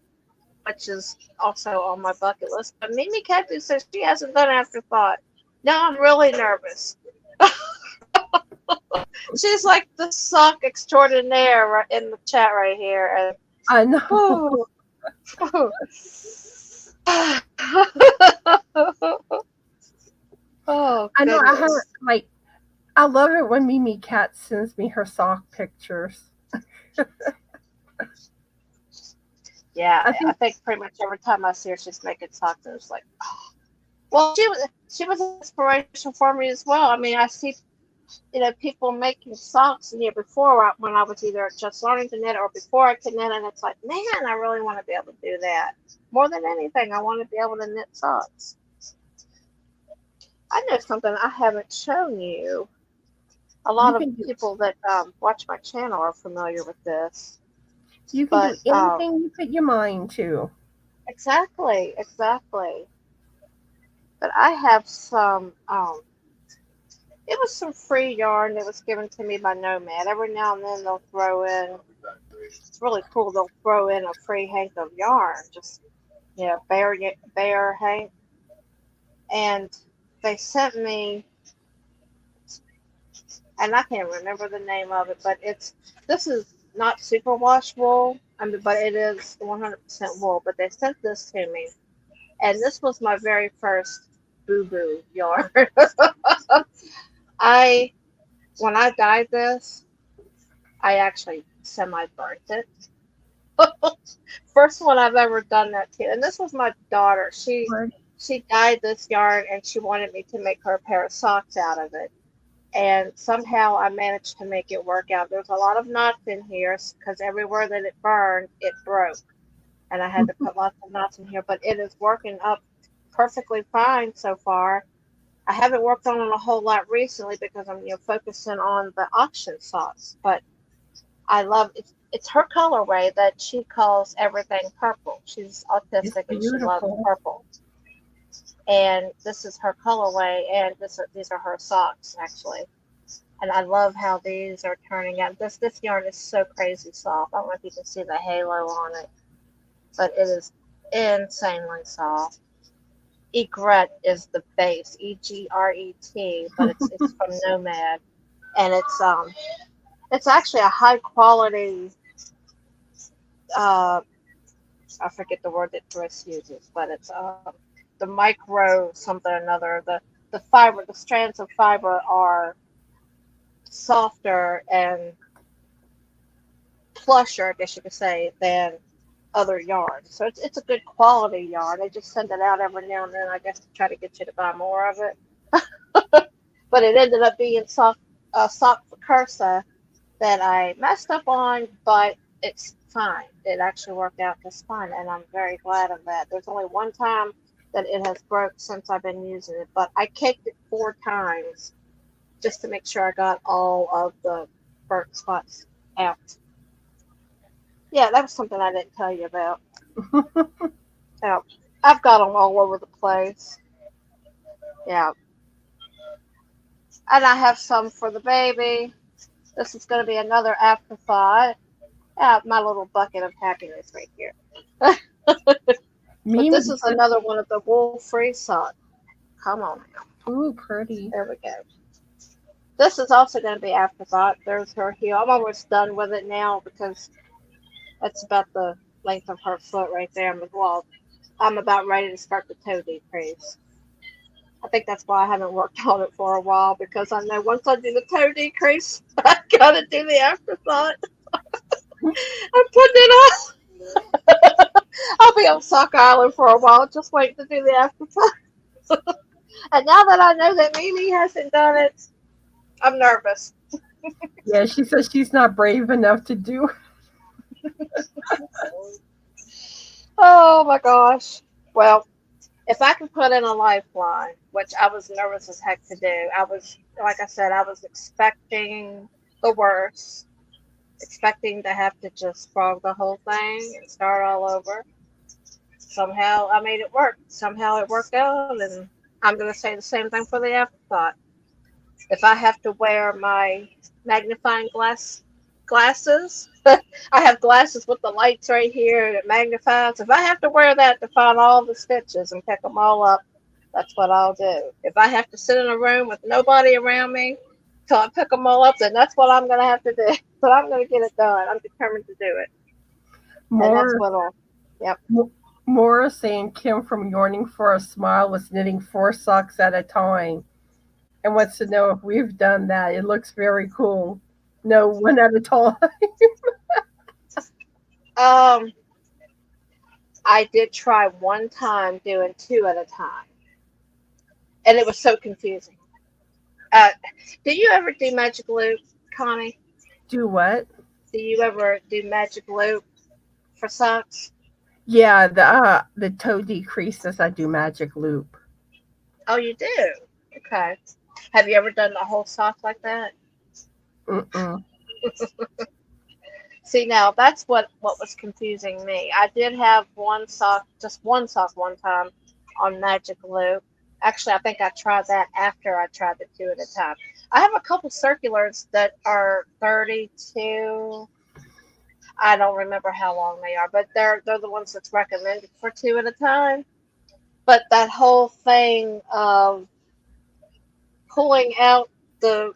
which is also on my bucket list. But Mimi Catu says she hasn't done afterthought. Now I'm really nervous. She's like the sock extraordinaire right in the chat right here. And I know. oh, oh I know. I haven't goodness. like. I love it when Mimi Cat sends me her sock pictures. Yeah, I I think think pretty much every time I see her, she's making socks. And it's like, oh. Well, she was an inspiration for me as well. I mean, I see people making socks before when I was either just learning to knit or before I could knit, and it's like, man, I really want to be able to do that. More than anything, I want to be able to knit socks. I know something I haven't shown you. A you lot of can do people that watch my channel are familiar with this, you can do but anything you put your mind to. exactly. But I have some. It was some free yarn that was given to me by Nomad. Every now and then they'll throw in. It's really cool. They'll throw in a free hank of yarn, just bare hank, and they sent me, and I can't remember the name of it, but this is not superwash wool. I mean, but it is 100% wool. But they sent this to me, and this was my very first boo boo yarn. I When I dyed this, I actually semi burnt it. First one I've ever done that to, and this was my daughter. Right. She dyed this yarn, and she wanted me to make her a pair of socks out of it. And somehow I managed to make it work out. There's a lot of knots in here because everywhere that it burned, it broke. and I had to put lots of knots in here, but it is working up perfectly fine so far. I haven't worked on it a whole lot recently because I'm focusing on the auction socks, but I love it. It's her colorway that she calls everything purple. She's It's autistic and she loves beautiful. purple. And this is her colorway, and these are her socks actually. And I love how these are turning out. This yarn is so crazy soft. I don't know if you can see the halo on it, but it is insanely soft. Egret is the base, Egret, but it's from Nomad, and it's actually a high quality. Uh, I forget the word that Chris uses, but it's the micro something or another. The fiber, the strands of fiber are softer and plusher, I guess you could say, than other yarns. So it's a good quality yarn. They just send it out every now and then, I guess, to try to get you to buy more of it. But it ended up being sock cursa that I messed up on, but it's fine. It actually worked out just fine, and I'm very glad of that. There's only one time that it has broke since I've been using it, but I caked it 4 times just to make sure I got all of the burnt spots out. Yeah, that was something I didn't tell you about. Yeah, I've got them all over the place. Yeah, and I have some for the baby. This is going to be another afterthought. My little bucket of happiness right here. But Me, this is another one of the wool-free socks. Come on now. ooh, pretty. There we go. This is also going to be afterthought. There's her heel. I'm almost done with it now because that's about the length of her foot right there. Well, I'm about ready to start the toe decrease. I think that's why I haven't worked on it for a while, because I know once I do the toe decrease, I gotta do the afterthought. I'm putting it off. I'll be on Sock Island for a while, just waiting to do the afterthought. And now that I know that Mimi hasn't done it, I'm nervous. Yeah, she says she's not brave enough to do. Oh my gosh. Well, if I can put in a lifeline, which I was nervous as heck to do, like I said, I was expecting the worst, expecting to have to just frog the whole thing and start all over. Somehow I made it work. Somehow it worked out, and I'm going to say the same thing for the afterthought. If I have to wear my magnifying glasses, I have glasses with the lights right here that magnifies. If I have to wear that to find all the stitches and pick them all up, that's what I'll do. If I have to sit in a room with nobody around me till I pick them all up, then that's what I'm going to have to do. But I'm going to get it done. I'm determined to do it. And that's More, what I'll, yep. More saying Kim from Yarning for a Smile was knitting 4 socks at a time and wants to know if we've done that. It looks very cool. No, one at a time. Um, I did try one time doing 2 at a time, and it was so confusing. Uh, do you ever do magic loop, Connie? Do what? Do you ever do magic loop for socks? Yeah, the toe decreases. I do magic loop. Oh, you do? Okay. Have you ever done the whole sock like that? Mm-mm. See, now that's what was confusing me. I did have just one sock one time on magic loop. Actually, I think I tried that after I tried the 2 at a time. I have a couple circulars that are 32. I don't remember how long they are, but they're the ones that's recommended for 2 at a time. But that whole thing of pulling out the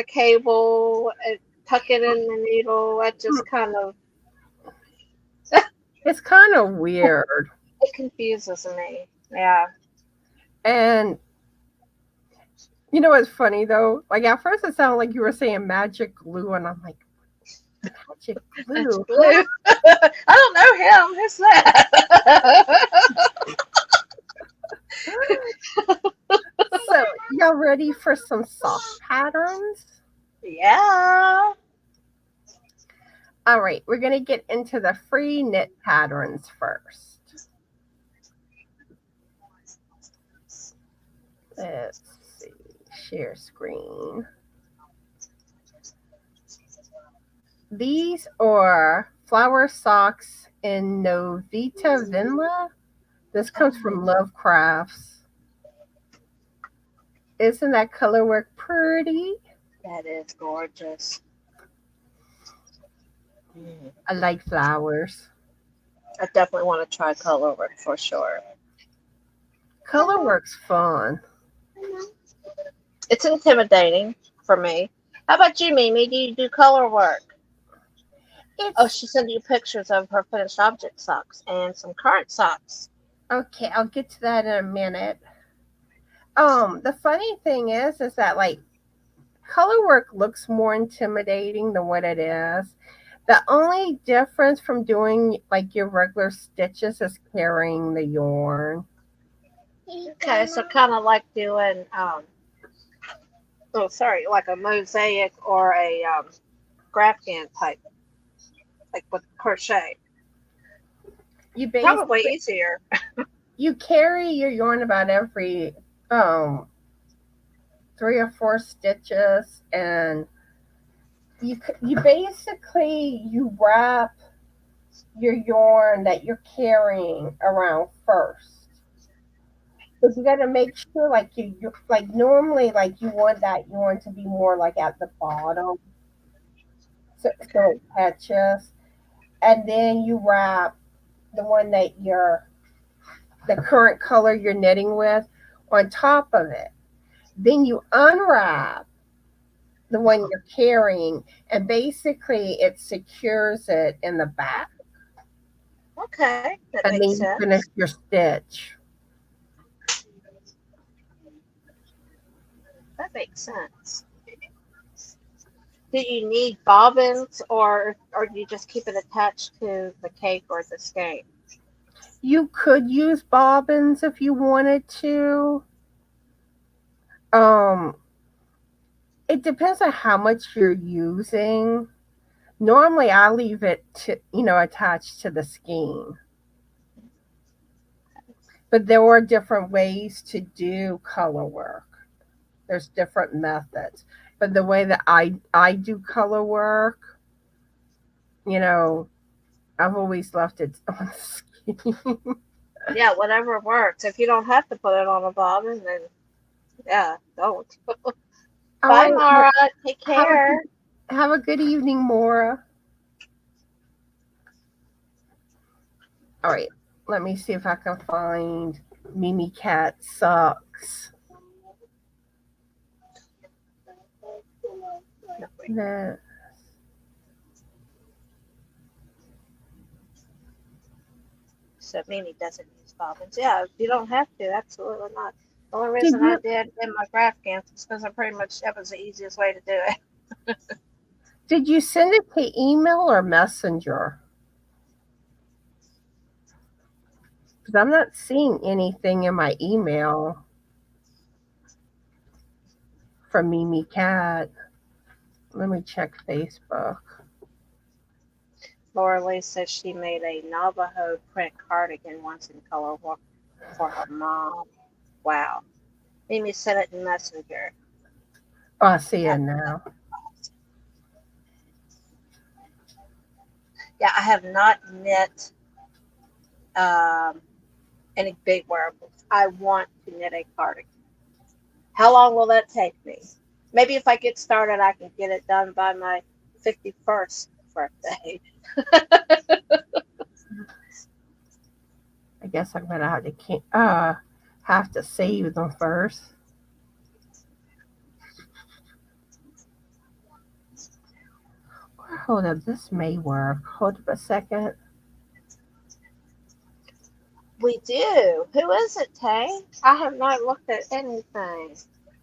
cable and tucking in the needle, that just kind of It's kind of weird. it confuses me. Yeah. And you know what's funny though? Like at first it sounded like you were saying magic glue, and I'm like, magic That's glue? blue. I don't know him. Who's that? So, y'all ready for some sock patterns? Yeah. All right, we're going to get into the free knit patterns first. Let's see, share screen. These are flower socks in Novita Vinla. This comes from Love Crafts. Isn't that color work pretty? That is gorgeous. I like flowers. I definitely want to try color work for sure. Color work's fun. It's intimidating for me. How about you, Mimi? Do you do color work? Oh, It's she sent you pictures of her finished object socks and some current socks. okay, I'll get to that in a minute. The funny thing is that like color work looks more intimidating than what it is. The only difference from doing like your regular stitches is carrying the yarn. Okay, so kind of like doing, oh, sorry, like a mosaic or a Grafghan type, like with crochet. You Probably basically easier. you carry your yarn about every um 3 or 4 stitches, and you basically you wrap your yarn that you're carrying around first. But you got to make sure, like you like normally, like you want that yarn to be more like at the bottom, so Okay. it catches, and then you wrap the one that you're the current color you're knitting with on top of it. Then you unwrap the one you're carrying, and basically it secures it in the back, Okay, that and makes then you finish sense. your stitch. That makes sense. Do you need bobbins or do you just keep it attached to the cake or the skein? You could use bobbins if you wanted to. Um, it depends on how much you're using. Normally, I leave it to attached to the skein, but there are different ways to do color work. There's different methods, but the way that I do color work, you know, I've always left it on the skein. Yeah, whatever works. If you don't have to put it on a bobbin, then yeah, don't. All Bye, right, well, Mara. Take have a good care. have a good evening, Maura. All right, let me see if I can find Mimi Cat socks. No. So Mimi doesn't use bobbins. Yeah, you don't have to. Absolutely not. The only Did reason I you did in my graph gams is because I pretty much that was the easiest way to do it. did you send it to email or messenger? Because I'm not seeing anything in my email from Mimi Cat. Let me check Facebook. Laura Lee says she made a Navajo print cardigan once in color for her mom. Wow. Mimi sent it in Messenger. Oh, I see it now. Yeah, I have not knit um, any big wearables. I want to knit a cardigan. How long will that take me? Maybe if I get started, I can get it done by my 51st birthday. I guess I'm gonna have to save them first. Hold up, this may work. Hold up a second. We do. Who is it, Tay? I have not looked at anything.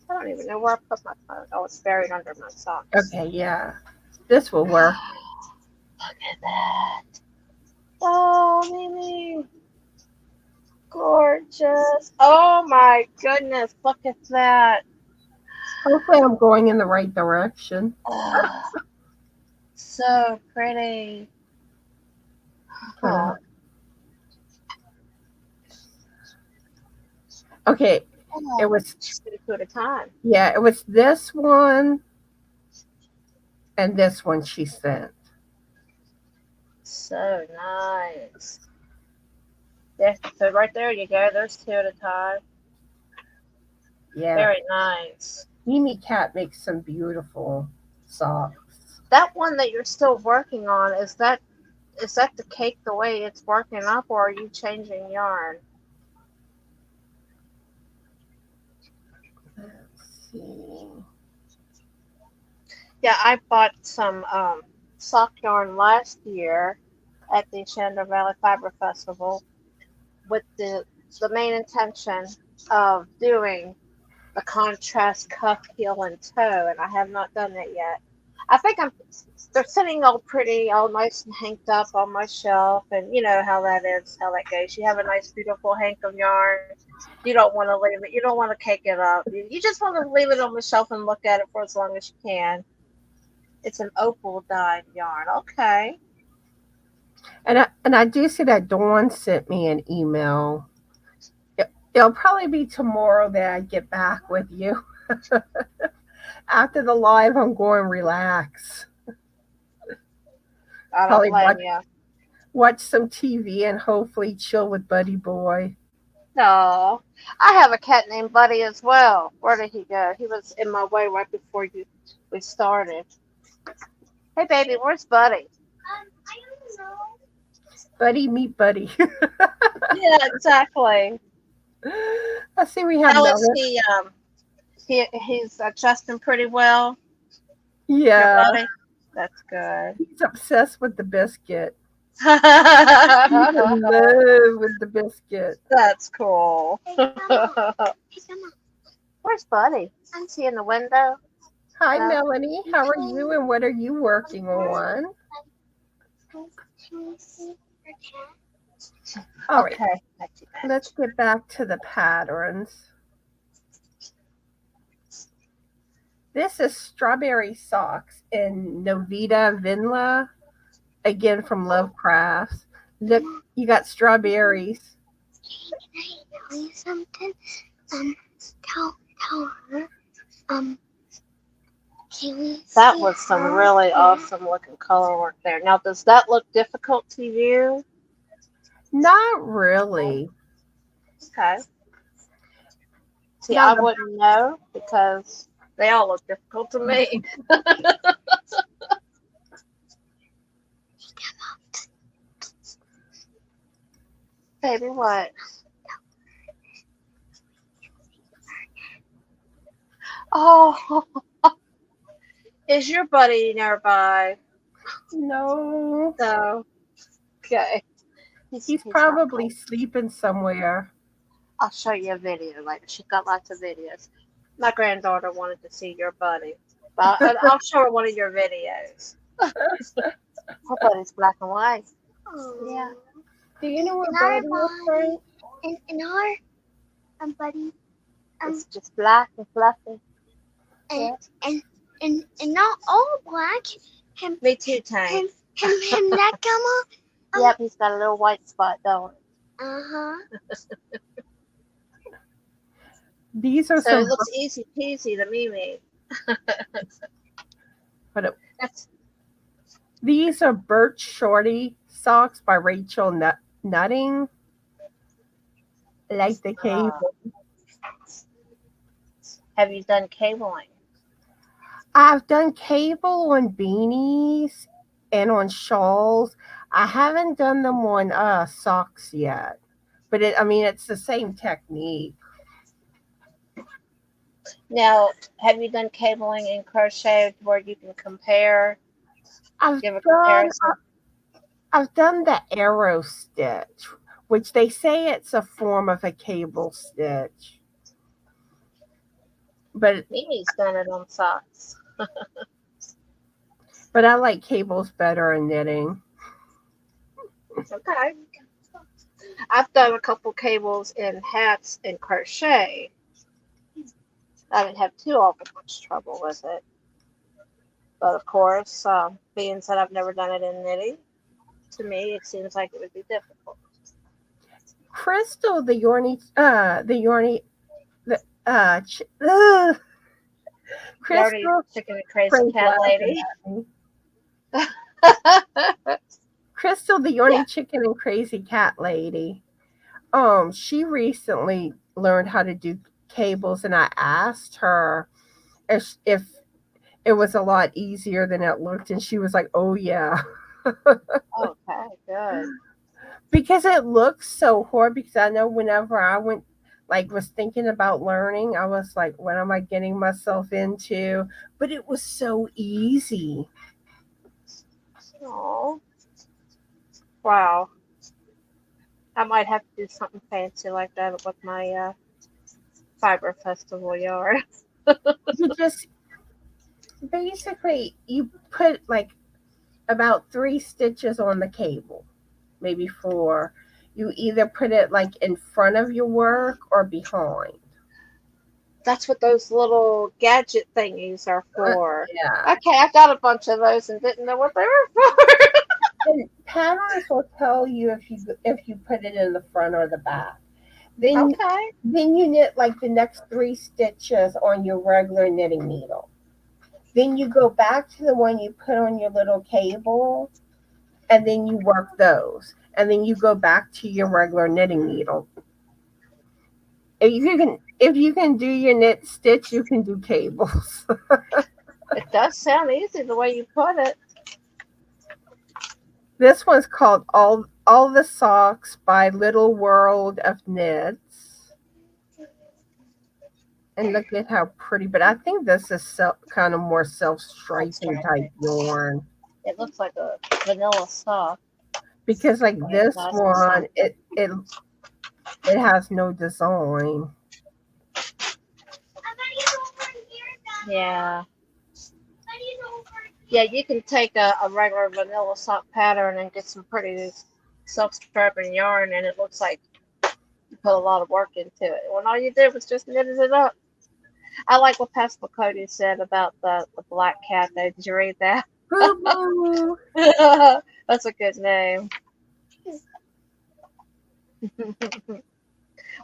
I don't even know where I put my phone. Oh, it's buried under my socks. Okay, yeah, this will work. Look at that. Oh, Mimi. Gorgeous. Oh my goodness. Look at that. Hopefully, I'm going in the right direction. Oh, So pretty. Uh, Huh. okay, it Oh, was she's gonna put a time. yeah, it was this one and this one she sent. So nice. There, so right there you go. There's two at a time. Yeah, Very nice. Mimi Cat makes some beautiful socks. That one that you're still working on, is that the cake the way it's working up, or are you changing yarn? Let's see. Yeah, I bought some sock yarn last year at the Shenandoah Valley Fiber Festival with the main intention of doing the contrast cuff, heel, and toe, and I have not done that yet. I think they're sitting all pretty, all nice and hanked up on my shelf, and you know how that is, how that goes. You have a nice, beautiful hank of yarn. You don't want to leave it. You don't want to cake it up. You just want to leave it on the shelf and look at it for as long as you can. It's an opal dyed yarn. Okay. And I do see that Dawn sent me an email. It'll probably be tomorrow that I get back with you. After the live, I'm going relax. I don't Probably blame you. watch some TV and hopefully chill with Buddy Boy. No. I have a cat named Buddy as well. Where did he go? He was in my way right before we started. Hey baby, where's Buddy? I don't know. Buddy, meet Buddy. Yeah, exactly. I see we have How is Melon. he's adjusting pretty well, your Yeah, buddy? That's good. he's obsessed with the biscuit. He's in love with the biscuit. That's cool. Where's Buddy? Is he in the window? Hi, No. Melanie. How are you and what are you working on? All right, Okay. let's get back to the patterns. This is Strawberry Socks in Novita Vinla, again from Lovecrafts. Look, you got strawberries. Can I tell you something? Um, tell her. Can we That see was some her? really awesome looking color work there. Now, does that look difficult to you? Not really. Okay. See, Now I wouldn't know because they all look difficult to me. Baby, what? Oh, is your buddy nearby? no, No. Okay. he's Not probably home. sleeping somewhere. I'll show you a video later. She's got lots of videos. My granddaughter wanted to see your buddy. But I'll show her one of your videos. Her buddy's black and white. Oh. Yeah. Do you know what And our Buddy is, Frank? and our buddy It's just black and fluffy. and and not all black. Him Me too, Tank. him that come Yep, he's got a little white spot, don't he? Uh-huh. These are So some. it looks easy peasy to me. That's These are Birch Shorty socks by Rachel Nutting. Like the cable. have you done cabling? I've done cable on beanies and on shawls. I haven't done them on socks yet, but it's the same technique. Now, have you done cabling in crochet where you can compare, I've give a done comparison? I've done the arrow stitch, which they say it's a form of a cable stitch, but Mimi's done it on socks. I like cables better in knitting. Okay. I've done a couple cables in hats in crochet. I didn't have too awful much trouble with it. But of course, being that I've never done it in knitting, to me it seems like it would be difficult. Crystal, the Yarny Crystal, chicken and crazy Frank's cat laughing lady. at me. Crystal, the Yeah. Yorny chicken and crazy cat lady. She recently learned how to do cables, and I asked her if it was a lot easier than it looked, and she was like, "Oh yeah," Okay, good. because it looks so hard. Because I know whenever I went, like, was thinking about learning, I was like, "What am I getting myself into?" But it was so easy. Oh, wow. I might have to do something fancy like that with my fiber festival yarn. You just basically you put like about 3 stitches on the cable, maybe 4. You either put it like in front of your work or behind. That's what those little gadget thingies are for. Yeah. Okay, I got a bunch of those and didn't know what they were for. And patterns will tell you if you put it in the front or the back. Then Okay. then you knit like the next 3 stitches on your regular knitting needle. Then you go back to the one you put on your little cable, and then you work those. And then you go back to your regular knitting needle. If you can do your knit stitch, you can do cables. It does sound easy the way you put it. This one's called All the Socks by Little World of Knits. And look at how pretty, but I think this is kind of more self-striping type yarn. It looks like a vanilla sock. Because like this Nice one, design. it has no design. Yeah. Yeah, you can take a regular vanilla sock pattern and get some pretty self-striping yarn, and it looks like you put a lot of work into it. When all you did was just knitted it up. I like what Pastor Cody said about the black cat. Though. Did you read that? Boo boo. That's a good name.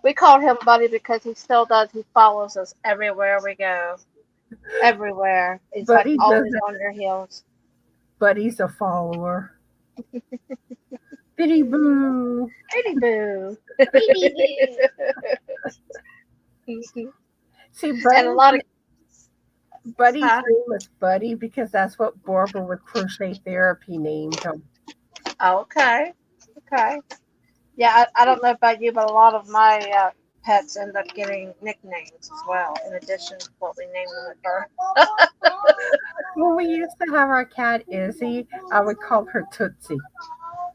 We call him Buddy because he still does. He follows us everywhere we go. Everywhere. He's like Buddy always doesn't. on your heels. Buddy's a follower. Bitty boo. Pretty boo. See, And a lot of Buddy's huh? name is Buddy because that's what Barbara with Crochet Therapy named him. Okay. Okay. Yeah, I don't know about you, but a lot of my pets end up getting nicknames as well, in addition to what we named them at birth. When we used to have our cat Izzy, I would call her Tootsie.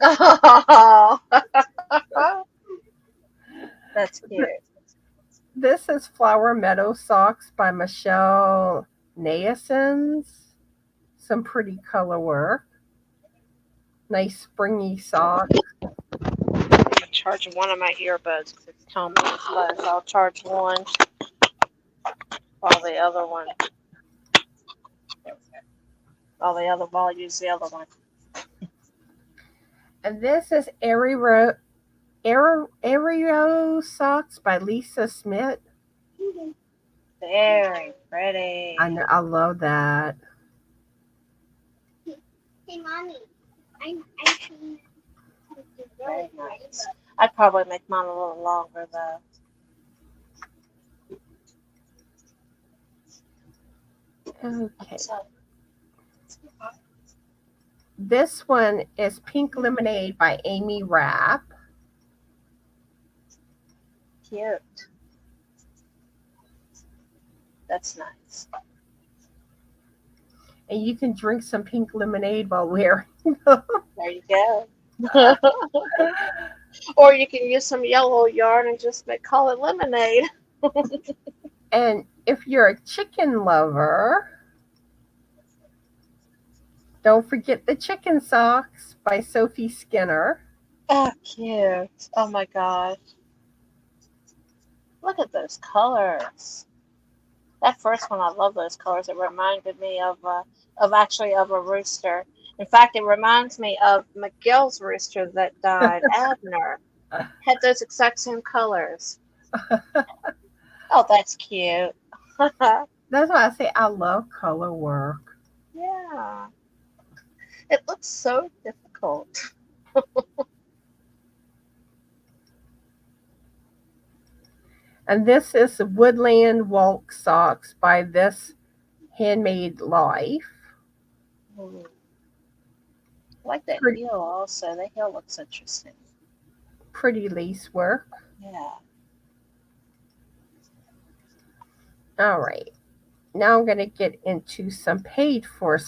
Oh, that's cute. This is Flower Meadow Socks by Michelle Naessens. Some pretty color work. Nice springy sock. I'm gonna charge one of my earbuds because it's telling me it's low, so I'll charge one while I'll use the other one. And this is Aereo Socks by Lisa Smith. Very pretty. I love that. Hey, mommy, I should. Very nice. I'd probably make mine a little longer though. Okay. So This one is Pink Lemonade by Amy Rapp. cute. That's nice. And you can drink some pink lemonade while wearing them. There you go. Or you can use some yellow yarn and just call it lemonade. And if you're a chicken lover, don't forget the chicken socks by Sophie Skinner. Oh, cute. Oh my gosh. Look at those colors. That first one, I love those colors. It reminded me of actually of a rooster. In fact, it reminds me of Miguel's rooster that died, Abner. Had those exact same colors. Oh, that's cute. That's why I say I love color work. Yeah. It looks so difficult. And this is Woodland Walk Socks by This Handmade Life. Ooh, I like that Pretty, heel also. The heel looks interesting. pretty lace work. Yeah. All right. Now I'm going to get into some paid for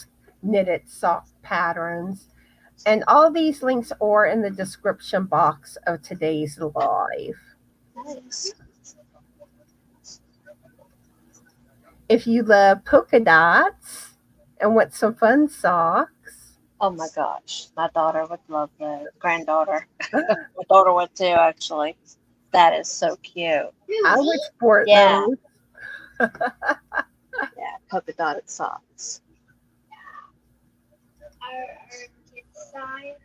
knitted sock patterns. And all these links are in the description box of today's live. Nice. If you love polka dots and want some fun socks, Oh my gosh. My daughter would love that. Granddaughter. My daughter would too, actually. That is so cute. I would sport Yeah. those. Yeah. Polka dotted socks. Kids size,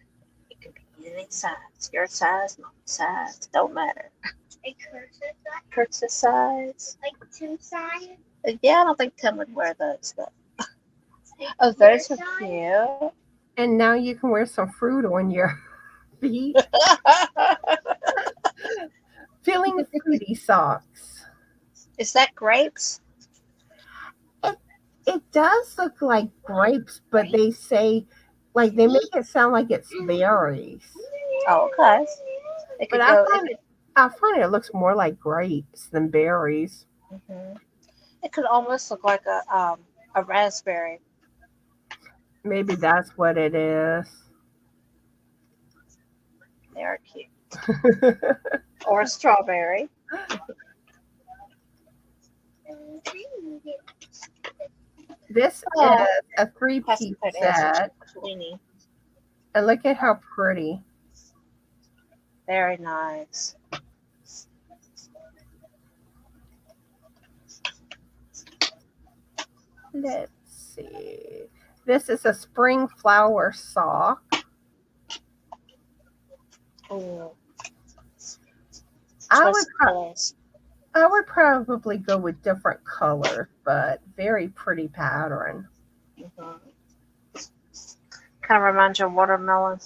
It could be any size. Your size, my size. Don't matter. a cursive size, Kurt's size. like Tim size, Yeah, I don't think Tim would wear those, but a oh, those are size. cute. And now you can wear some fruit on your feet. Feeling fruity socks. Is that grapes? It, it does look like grapes, but they say, like, they make it sound like it's berries. Oh, okay. It But could go. I find it looks more like grapes than berries. Mhm. It could almost look like a raspberry. Maybe that's what it is. They're cute. Or a strawberry. This is Oh, a has to three-piece put in such set. a tweenie. And look at how pretty. Very nice. Let's see. This is a spring flower sock. Ooh, I choice would, of colors. I would probably go with different colors, but very pretty pattern. Mhm. Kind of reminds you of watermelon.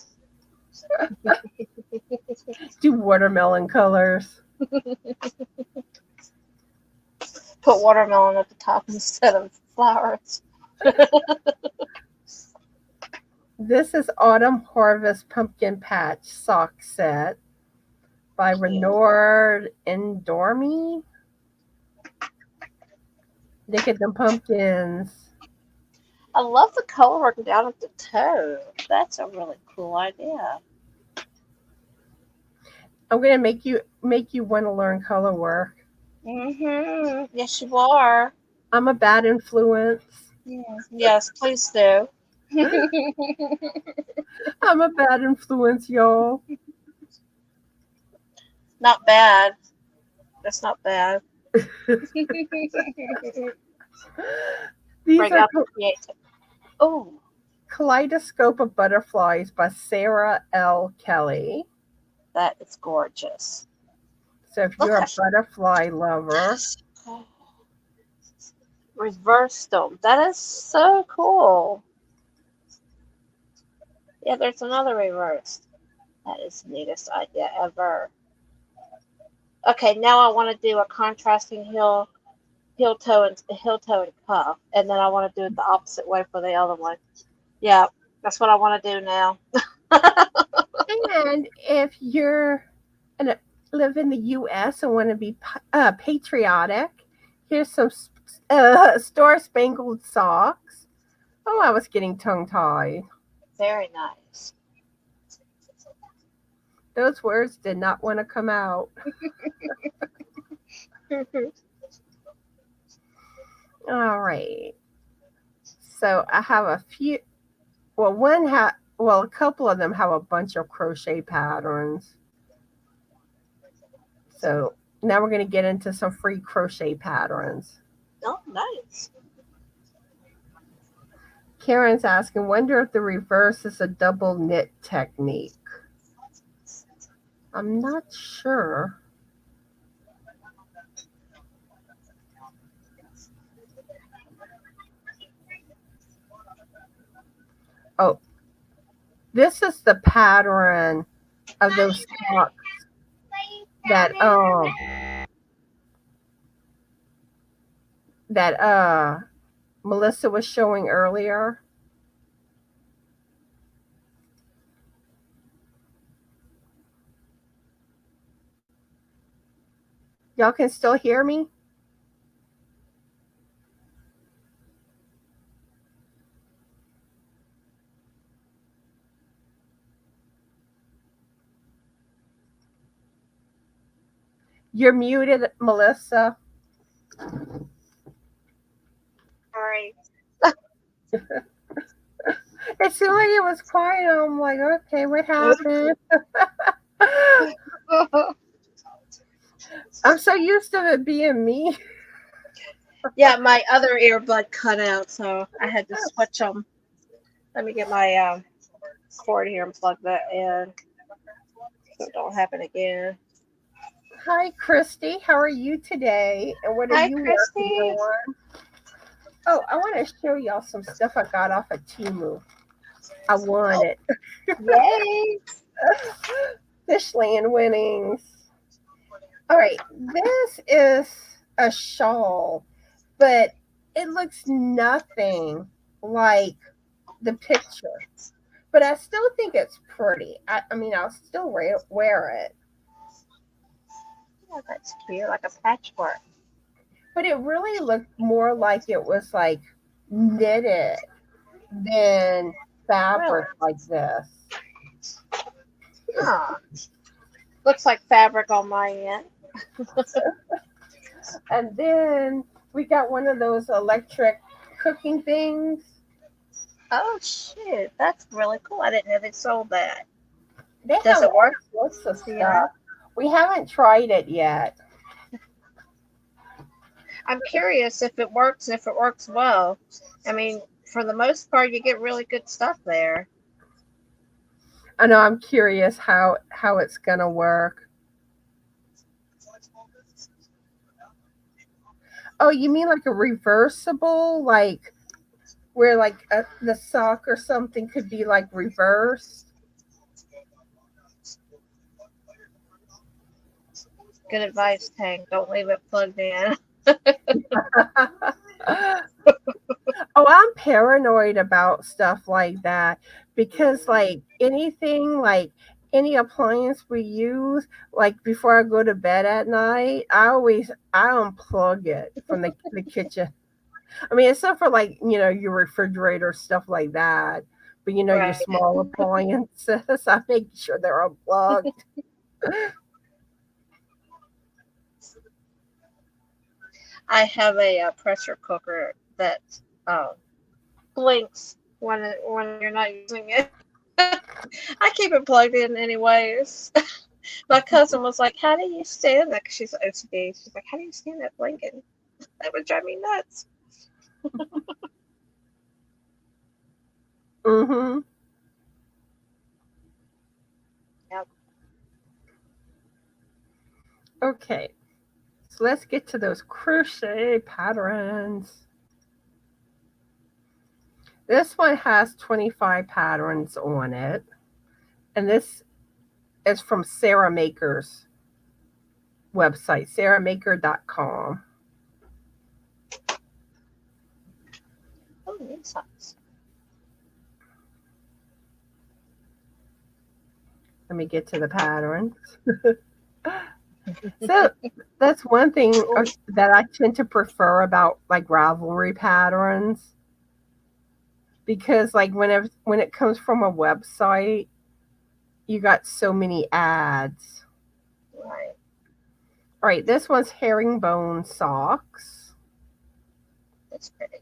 Do watermelon colors. Put watermelon at the top instead of flowers. This is Autumn Harvest Pumpkin Patch Sock Set by Renord and Dormy. Look at them pumpkins. I love the color work down at the toe. That's a really cool idea. I'm gonna make you want to learn color work. Yes, you are. I'm a bad influence. Yes, please do. I'm a bad influence, y'all. Not bad. That's not bad. These Bring are out the creative. Oh, Kaleidoscope of Butterflies by Sarah L. Kelly. that is gorgeous. So if you're a butterfly lover, Reversed them. That is so cool. Yeah, there's another reversed. That is the neatest idea ever. Okay, now I want to do a contrasting heel toe and cuff, and then I want to do it the opposite way for the other one. Yeah, that's what I want to do now. and if you're live in the U.S. and want to be patriotic, here's some Star Spangled Socks. Oh, I was getting tongue tied. Very nice. Those words did not want to come out. All right. So I have a few. Well, a couple of them have a bunch of crochet patterns. So now we're going to get into some free crochet patterns. Oh, nice. Karen's asking, wonder if the reverse is a double knit technique. I'm not sure. Oh, this is the pattern of those socks that Melissa was showing earlier. Y'all can still hear me? You're muted, Melissa. Sorry. It seemed like it was quiet. I'm like, okay, what happened? I'm so used to it being me. Yeah, my other earbud cut out, so I had to switch them. Let me get my cord here and plug that in, so it don't happen again. Hi, Christy. How are you today? And what are Hi, you working Christy. on? Oh, I want to show y'all some stuff I got off of Temu. I won it. Yay! Fishland winnings. All right, this is a shawl, but it looks nothing like the picture. But I still think it's pretty. I mean, I'll still wear it. Yeah, that's cute, like a patchwork. But it really looked more like it was like knitted than fabric Really? like this. Huh. Looks like fabric on my end. And then we got one of those electric cooking things. Oh, shit. That's really cool. I didn't know they sold that. They Does have it all work? sorts of Yeah. stuff. We haven't tried it yet. I'm curious if it works and if it works well. I mean, for the most part, you get really good stuff there. I know I'm curious how it's gonna work. Oh, you mean like a reversible, like where like the sock or something could be like reversed? Good advice, Tank. Don't leave it plugged in. Oh, I'm paranoid about stuff like that because like anything like any appliance we use, like before I go to bed at night, I unplug it from the kitchen. I mean, except for like, your refrigerator, stuff like that. But your Right. small appliances, I make sure they're unplugged. I have a pressure cooker that uh, blinks when you're not using it. I keep it plugged in anyways. My cousin was like, "How do you stand that?" 'Cause she's OCD. She's like, "How do you stand that blinking? That would drive me nuts." Mm-hmm. Yep. Okay. So let's get to those crochet patterns. This one has 25 patterns on it. And this is from Sarah Maker's website, sarahmaker.com. Oh, these socks. Let me get to the patterns. So that's one thing that I tend to prefer about like Ravelry patterns, because like when it comes from a website, you got so many ads. Right. All right, this one's herringbone socks. That's pretty.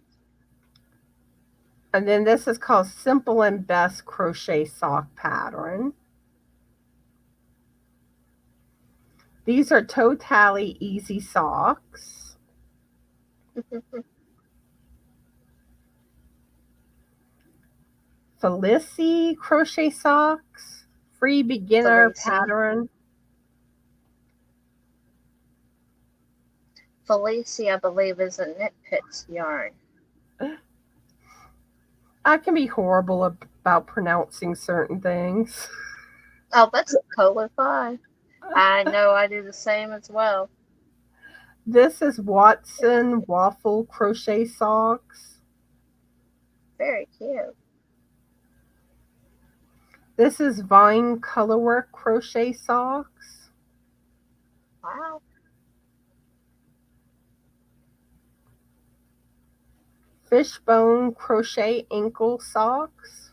And then this is called Simple and Best Crochet Sock Pattern. These are totally easy socks. Felici crochet socks, free beginner Felici. pattern. Felici, I believe, is a knit pits yarn. I can be horrible about pronouncing certain things. Oh, that's totally fine. I know I do the same as well. This is Watson waffle crochet socks. Very cute. This is Vine colorwork crochet socks. Wow. Fishbone crochet ankle socks.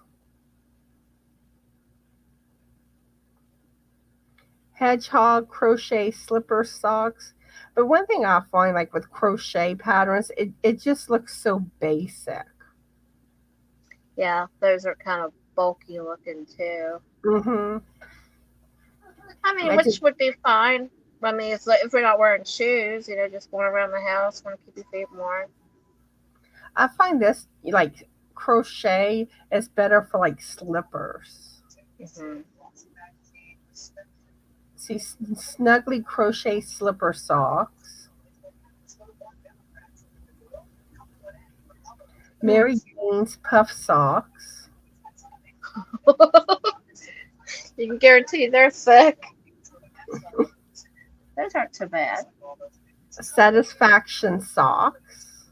Hedgehog crochet slipper socks. But one thing I find, like with crochet patterns, it just looks so basic. Yeah, those are kind of bulky looking too. Mm-hmm. I mean, I just which would be fine. I mean, it's like if we're not wearing shoes, just going around the house, want to keep your feet warm. I find this like crochet is better for like slippers. Hmm. See, snugly crochet slipper socks. Mary Jane's puff socks. You can guarantee they're thick. Those aren't too bad. Satisfaction socks.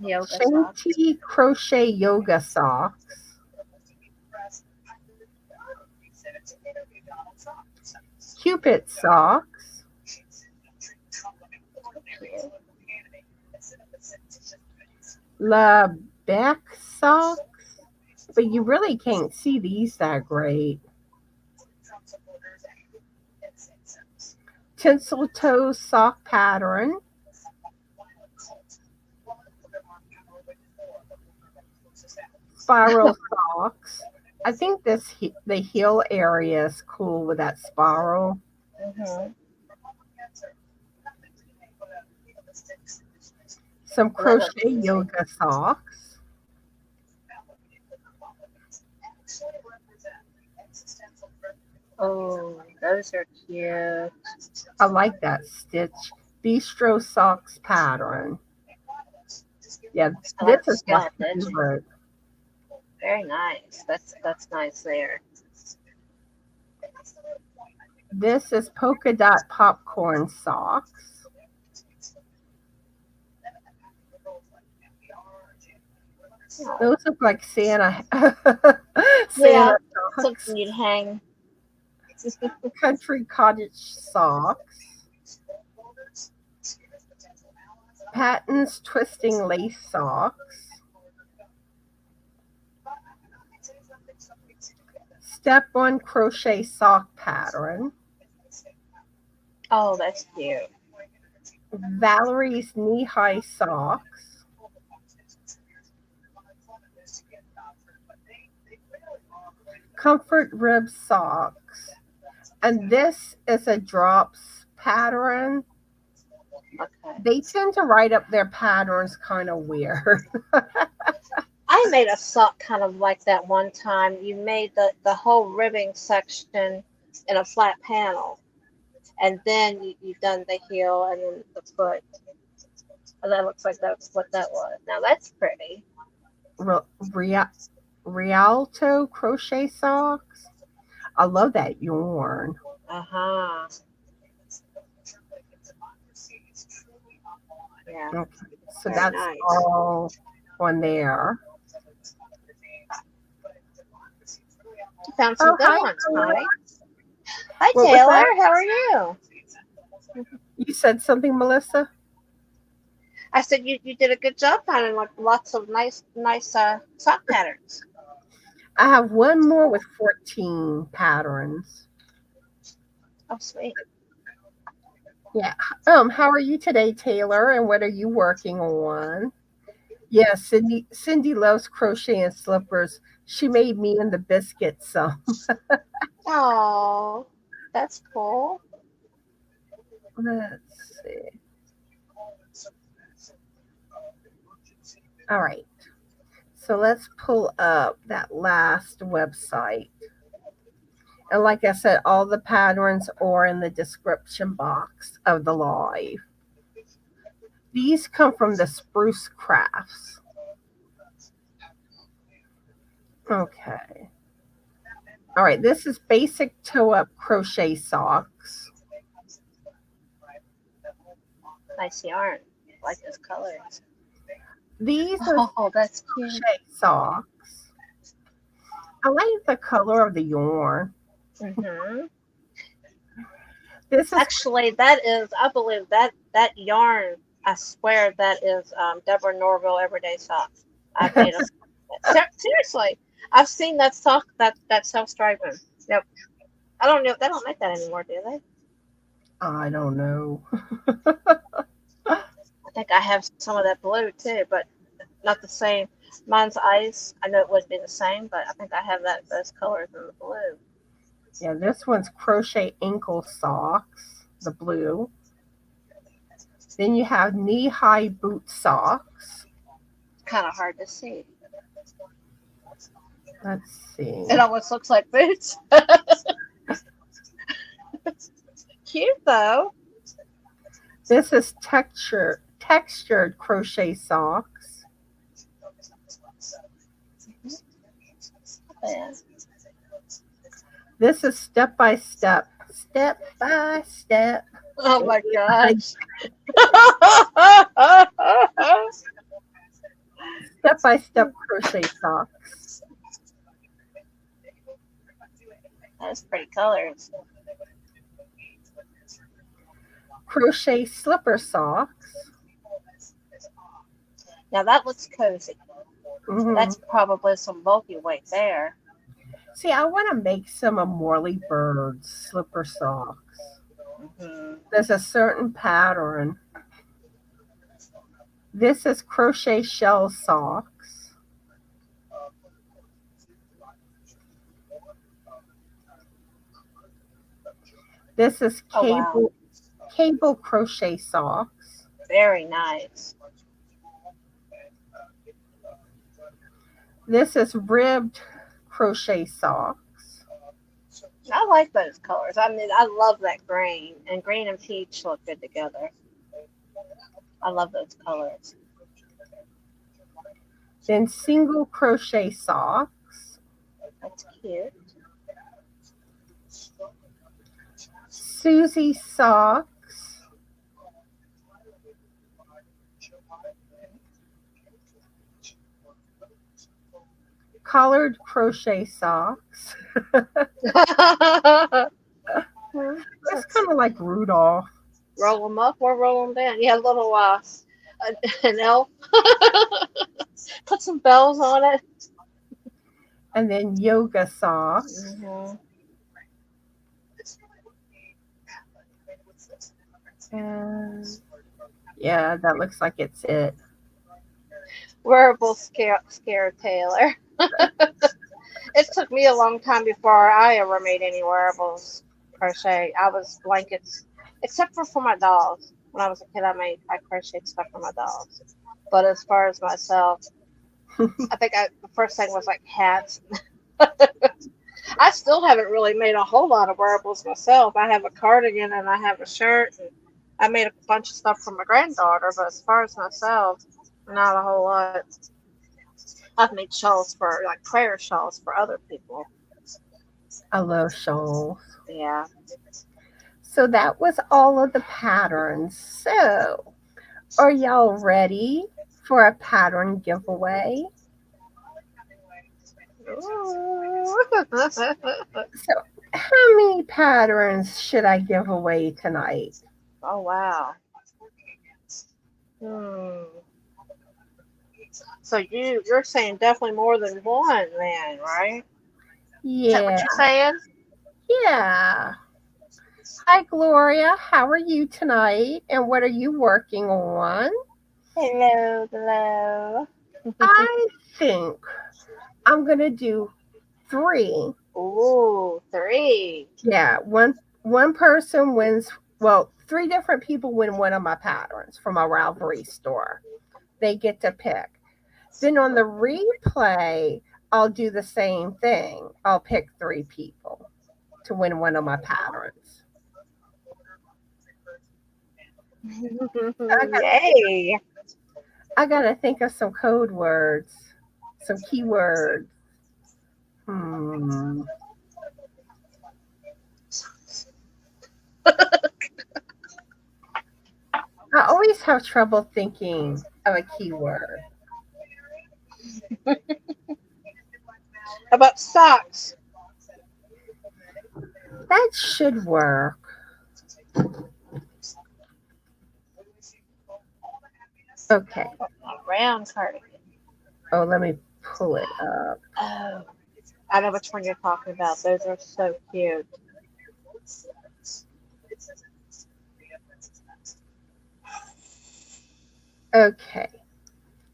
Yoga socks. Shanty crochet yoga socks. Cupid socks. La Bec socks. But you really can't see these that great. Tinsel toe sock pattern. Spiral socks. I think the heel area is cool with that spiral. Mm-hmm. Some Well, that looks crochet easy. yoga socks. Oh, those are cute. I like that stitch. Bistro socks pattern. Yeah, I like this the is my scallop edging. favorite. Very nice. That's nice there. This is polka dot popcorn socks. Oh. Those look like Santa Yeah, Santa socks. something you'd hang. Country cottage socks. Patton's twisting lace socks. Step one crochet sock pattern. Oh, that's cute. Valerie's knee-high socks. Comfort rib socks. And this is a drops pattern. Okay. They tend to write up their patterns kind of weird. I made a sock kind of like that one time. You made the whole ribbing section in a flat panel, and then you've done the heel and then the foot. And that looks like that's what that was. Now that's pretty. Rialto crochet socks. I love that yarn. Uh-huh. Yeah. Okay, so Very that's nice. all on there. You found some Oh, good hi, ones, Taylor. Connie. Hi, What was Taylor. that? How are you? You said something, Melissa? I said you did a good job finding like lots of nice sock patterns. I have one more with 14 patterns. Oh, sweet. Yeah. How are you today, Taylor? And what are you working on? Yeah, Cindy loves crochet and slippers. She made me and the biscuits some. Oh, that's cool. Let's see. All right. So let's pull up that last website. And like I said, all the patterns are in the description box of the live. These come from the Spruce Crafts. Okay. All right, this is basic toe-up crochet socks. Nice yarn. I like those colors. These are Oh, that's cute. crochet socks. I like the color of the yarn. Mm-hmm. This is Actually, that is, I believe that yarn, I swear that is Deborah Norville Everyday Socks. I've made a seriously. I've seen that sock, that self-striping. Yep. I don't know. They don't make that anymore, do they? I don't know. I think I have some of that blue too, but not the same. Mine's ice. I know it wouldn't be the same, but I think I have those colors in the blue. Yeah, this one's crochet ankle socks, the blue. Then you have knee-high boot socks. Kind of hard to see. Let's see. It almost looks like boots. Cute though. This is textured crochet socks. Yeah. This is step by step. Oh my gosh. Step by step crochet socks. That's pretty colors. Crochet slipper socks. Now that looks cozy. Mhm. That's probably some bulky weight there. See, I want to make some of Morley Bird's slipper socks. Mm-hmm. There's a certain pattern. This is crochet shell socks. This is cable crochet socks. Very nice. This is ribbed crochet socks. I like those colors. I mean, I love that green. And green and peach look good together. I love those colors. Then single crochet socks. That's cute. Susie socks. Collared crochet socks. It's kind of like Rudolph. Roll them up or roll them down. Yeah, a little an elf. Put some bells on it. And then yoga socks. Mm-hmm. And yeah, that looks like it's it. Wearable scare Taylor. It took me a long time before I ever made any wearables crochet. I was blankets, except for my dolls. When I was a kid, I crocheted stuff for my dolls. But as far as myself, I think the first thing was like hats. I still haven't really made a whole lot of wearables myself. I have a cardigan and I have a shirt, and I made a bunch of stuff for my granddaughter. But as far as myself, not a whole lot. I've made shawls for, like, prayer shawls for other people. I love shawls. Yeah. So that was all of the patterns. So are y'all ready for a pattern giveaway? So how many patterns should I give away tonight? Oh, wow. So you're saying definitely more than one then, right? Yeah. Is that what you're saying? Yeah. Hi, Gloria. How are you tonight? And what are you working on? Hello. I think I'm going to do 3. Ooh, 3. Yeah. One person wins well, 3 different people win one of my patterns from my Ravelry store. They get to pick. Then on the replay, I'll do the same thing. I'll pick 3 people to win one of my patterns. Yay. I gotta think of some code words, some keywords. Hmm. I always have trouble thinking of a keyword. How about socks? That should work. Okay. Round cardigan. Oh, let me pull it up. Oh, I know which one you're talking about. Those are so cute. Okay.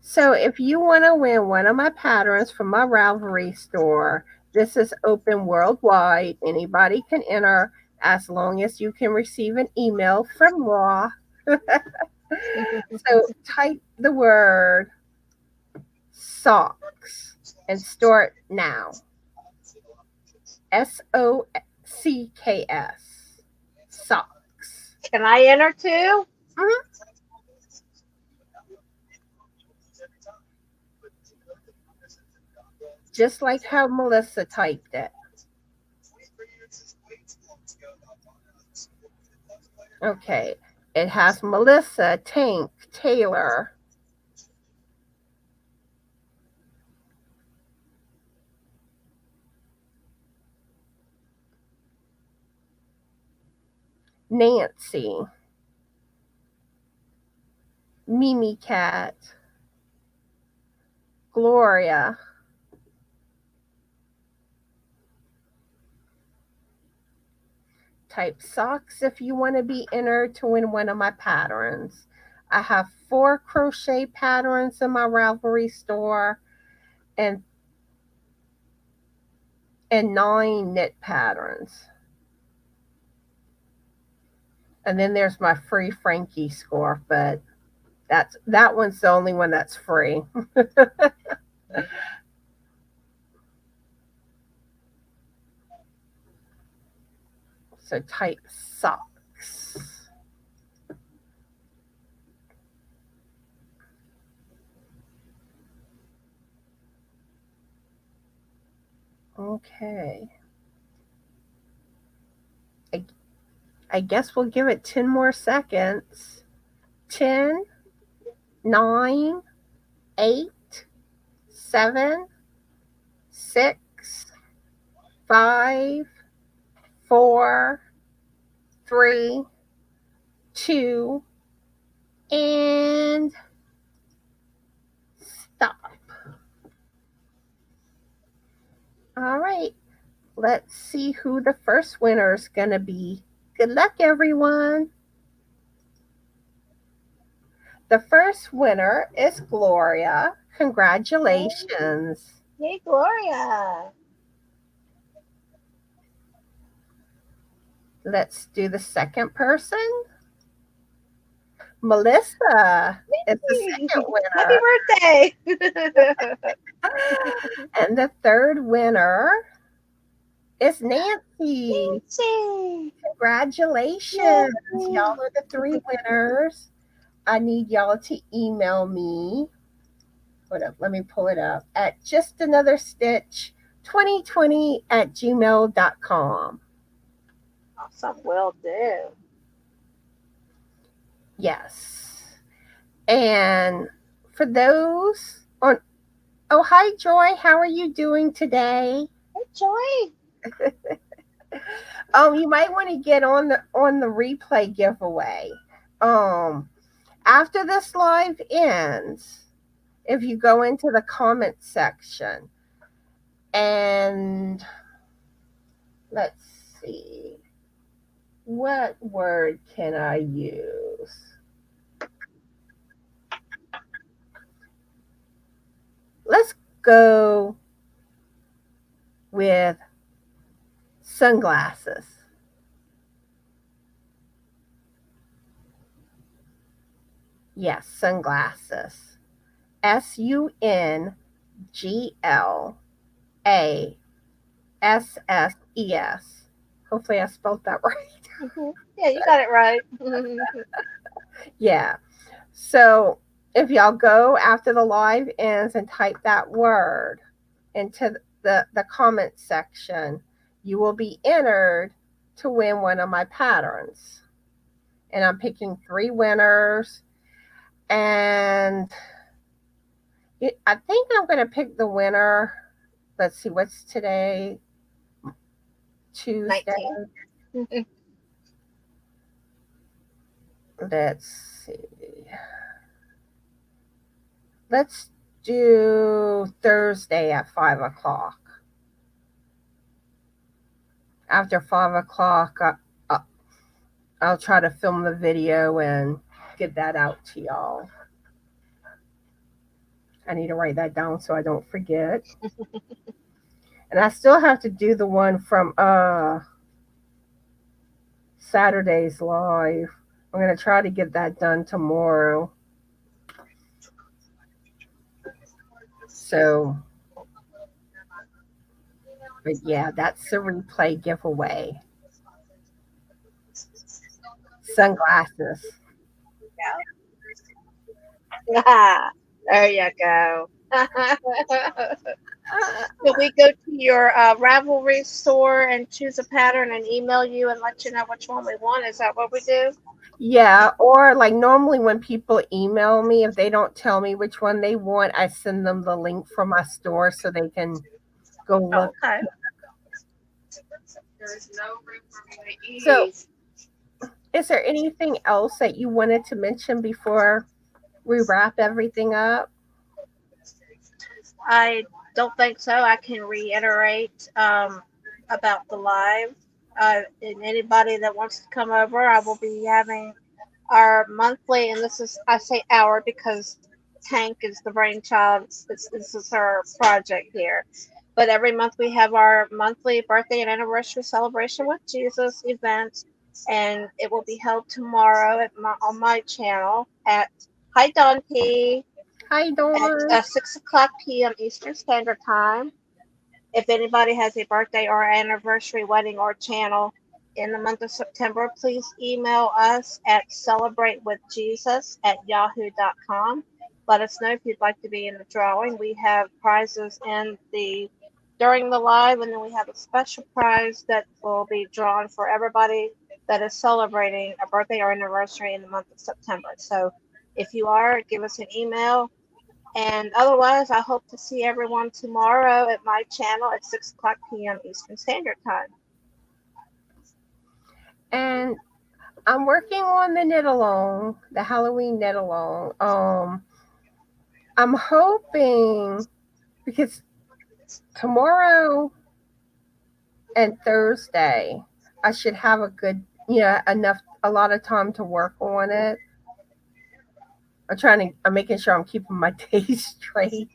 So if you want to win one of my patterns from my Ravelry store, this is open worldwide. Anybody can enter as long as you can receive an email from Raw. So type the word socks and start now. SOCKS. Socks. Can I enter too? Mhm. Just like how Melissa typed it. Okay. It has Melissa, Tank, Taylor. Nancy, Mimi Cat, Gloria, type socks if you want to be entered to win one of my patterns. I have 4 crochet patterns in my Ravelry store and 9 knit patterns. And then there's my free Frankie score, but that one's the only one that's free. So type socks. Okay. I guess we'll give it 10 more seconds. 10, 9, 8, 7, 6, 5, 4, 3, 2, and stop. All right. Let's see who the first winner is going to be. Good luck, everyone. The first winner is Gloria. Congratulations. Yay, Gloria. Let's do the second person. Melissa is the second Happy winner. birthday. And the third winner is Nancy. Nancy. Congratulations. Yay. Y'all are the 3 winners. I need y'all to email me. Hold up, let me pull it up. At justanotherstitch2020@gmail.com. Awesome. Will do. Yes. And for those on, oh, hi, Joy. How are you doing today? Hey, Joy. You might want to get on the replay giveaway. After this live ends, if you go into the comment section and let's see, what word can I use? Let's go with sunglasses. Yes, sunglasses. Sunglasses. Hopefully I spelled that right. Yeah, you got it right. Yeah. So if y'all go after the live ends and type that word into the comment section, you will be entered to win one of my patterns. And I'm picking 3 winners. And I think I'm going to pick the winner. Let's see, what's today? Tuesday. 19. Let's see. Let's do Thursday at 5 o'clock. After 5 o'clock, I'll try to film the video and get that out to y'all. I need to write that down so I don't forget. And I still have to do the one from Saturday's live. I'm going to try to get that done tomorrow. So, but yeah, that's the replay giveaway. Sunglasses. There you go. So we go to your Ravelry store and choose a pattern and email you and let you know which one we want. Is that what we do? Yeah, or like normally when people email me, if they don't tell me which one they want, I send them the link from my store so they can go look. Okay. So, is there anything else that you wanted to mention before we wrap everything up? I don't think so. I can reiterate about the live. And anybody that wants to come over, I will be having our monthly, and this is, I say our because Tank is the brainchild. This is her project here. But every month we have our monthly birthday and anniversary celebration with Jesus event, and it will be held tomorrow on my channel at Hi Donkey Hi, Dawn. at 6 o'clock p.m. Eastern Standard Time. If anybody has a birthday or anniversary, wedding, or channel in the month of September, please email us at celebratewithjesus@yahoo.com. Let us know if you'd like to be in the drawing. We have prizes during the live, and then we have a special prize that will be drawn for everybody that is celebrating a birthday or anniversary in the month of September. So if you are, give us an email. And otherwise, I hope to see everyone tomorrow at my channel at 6 o'clock p.m. Eastern Standard Time. And I'm working on the knit along, the Halloween knit along. I'm hoping because tomorrow and Thursday I should have a good, a lot of time to work on it. I'm making sure I'm keeping my days straight.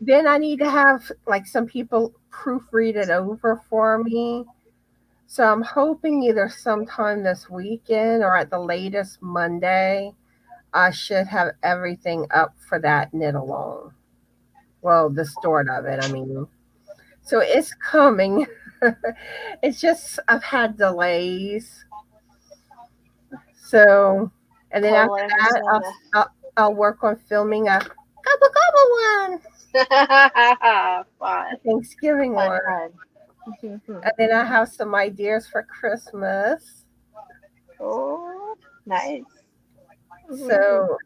Then I need to have like some people proofread it over for me. So I'm hoping either sometime this weekend or at the latest Monday, I should have everything up for that knit along. Well, the start of it, I mean. So it's coming. It's just I've had delays. So, and then Totally after that, understand I'll work on filming a gobble gobble one, that. Fun. a Thanksgiving one, Fun. and then I have some ideas for Christmas. Oh, nice. So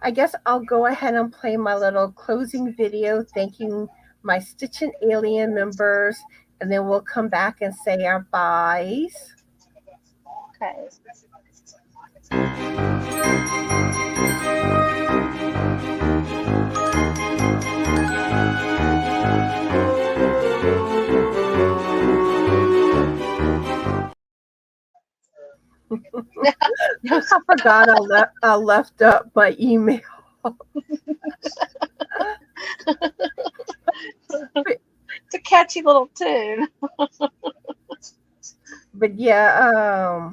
I guess I'll go ahead and play my little closing video thanking my Stitchin' Alien members, and then we'll come back and say our byes. Okay. I forgot I left up my email. It's a catchy little tune. But yeah,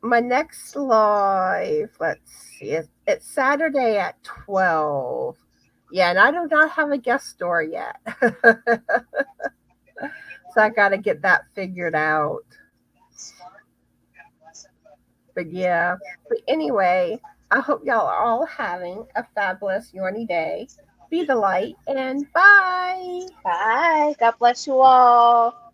my next live, let's see, it's Saturday at 12. Yeah, and I do not have a guest star yet. So I got to get that figured out. But yeah, but anyway, I hope y'all are all having a fabulous Yorny day. Be the light and bye. Bye. God bless you all.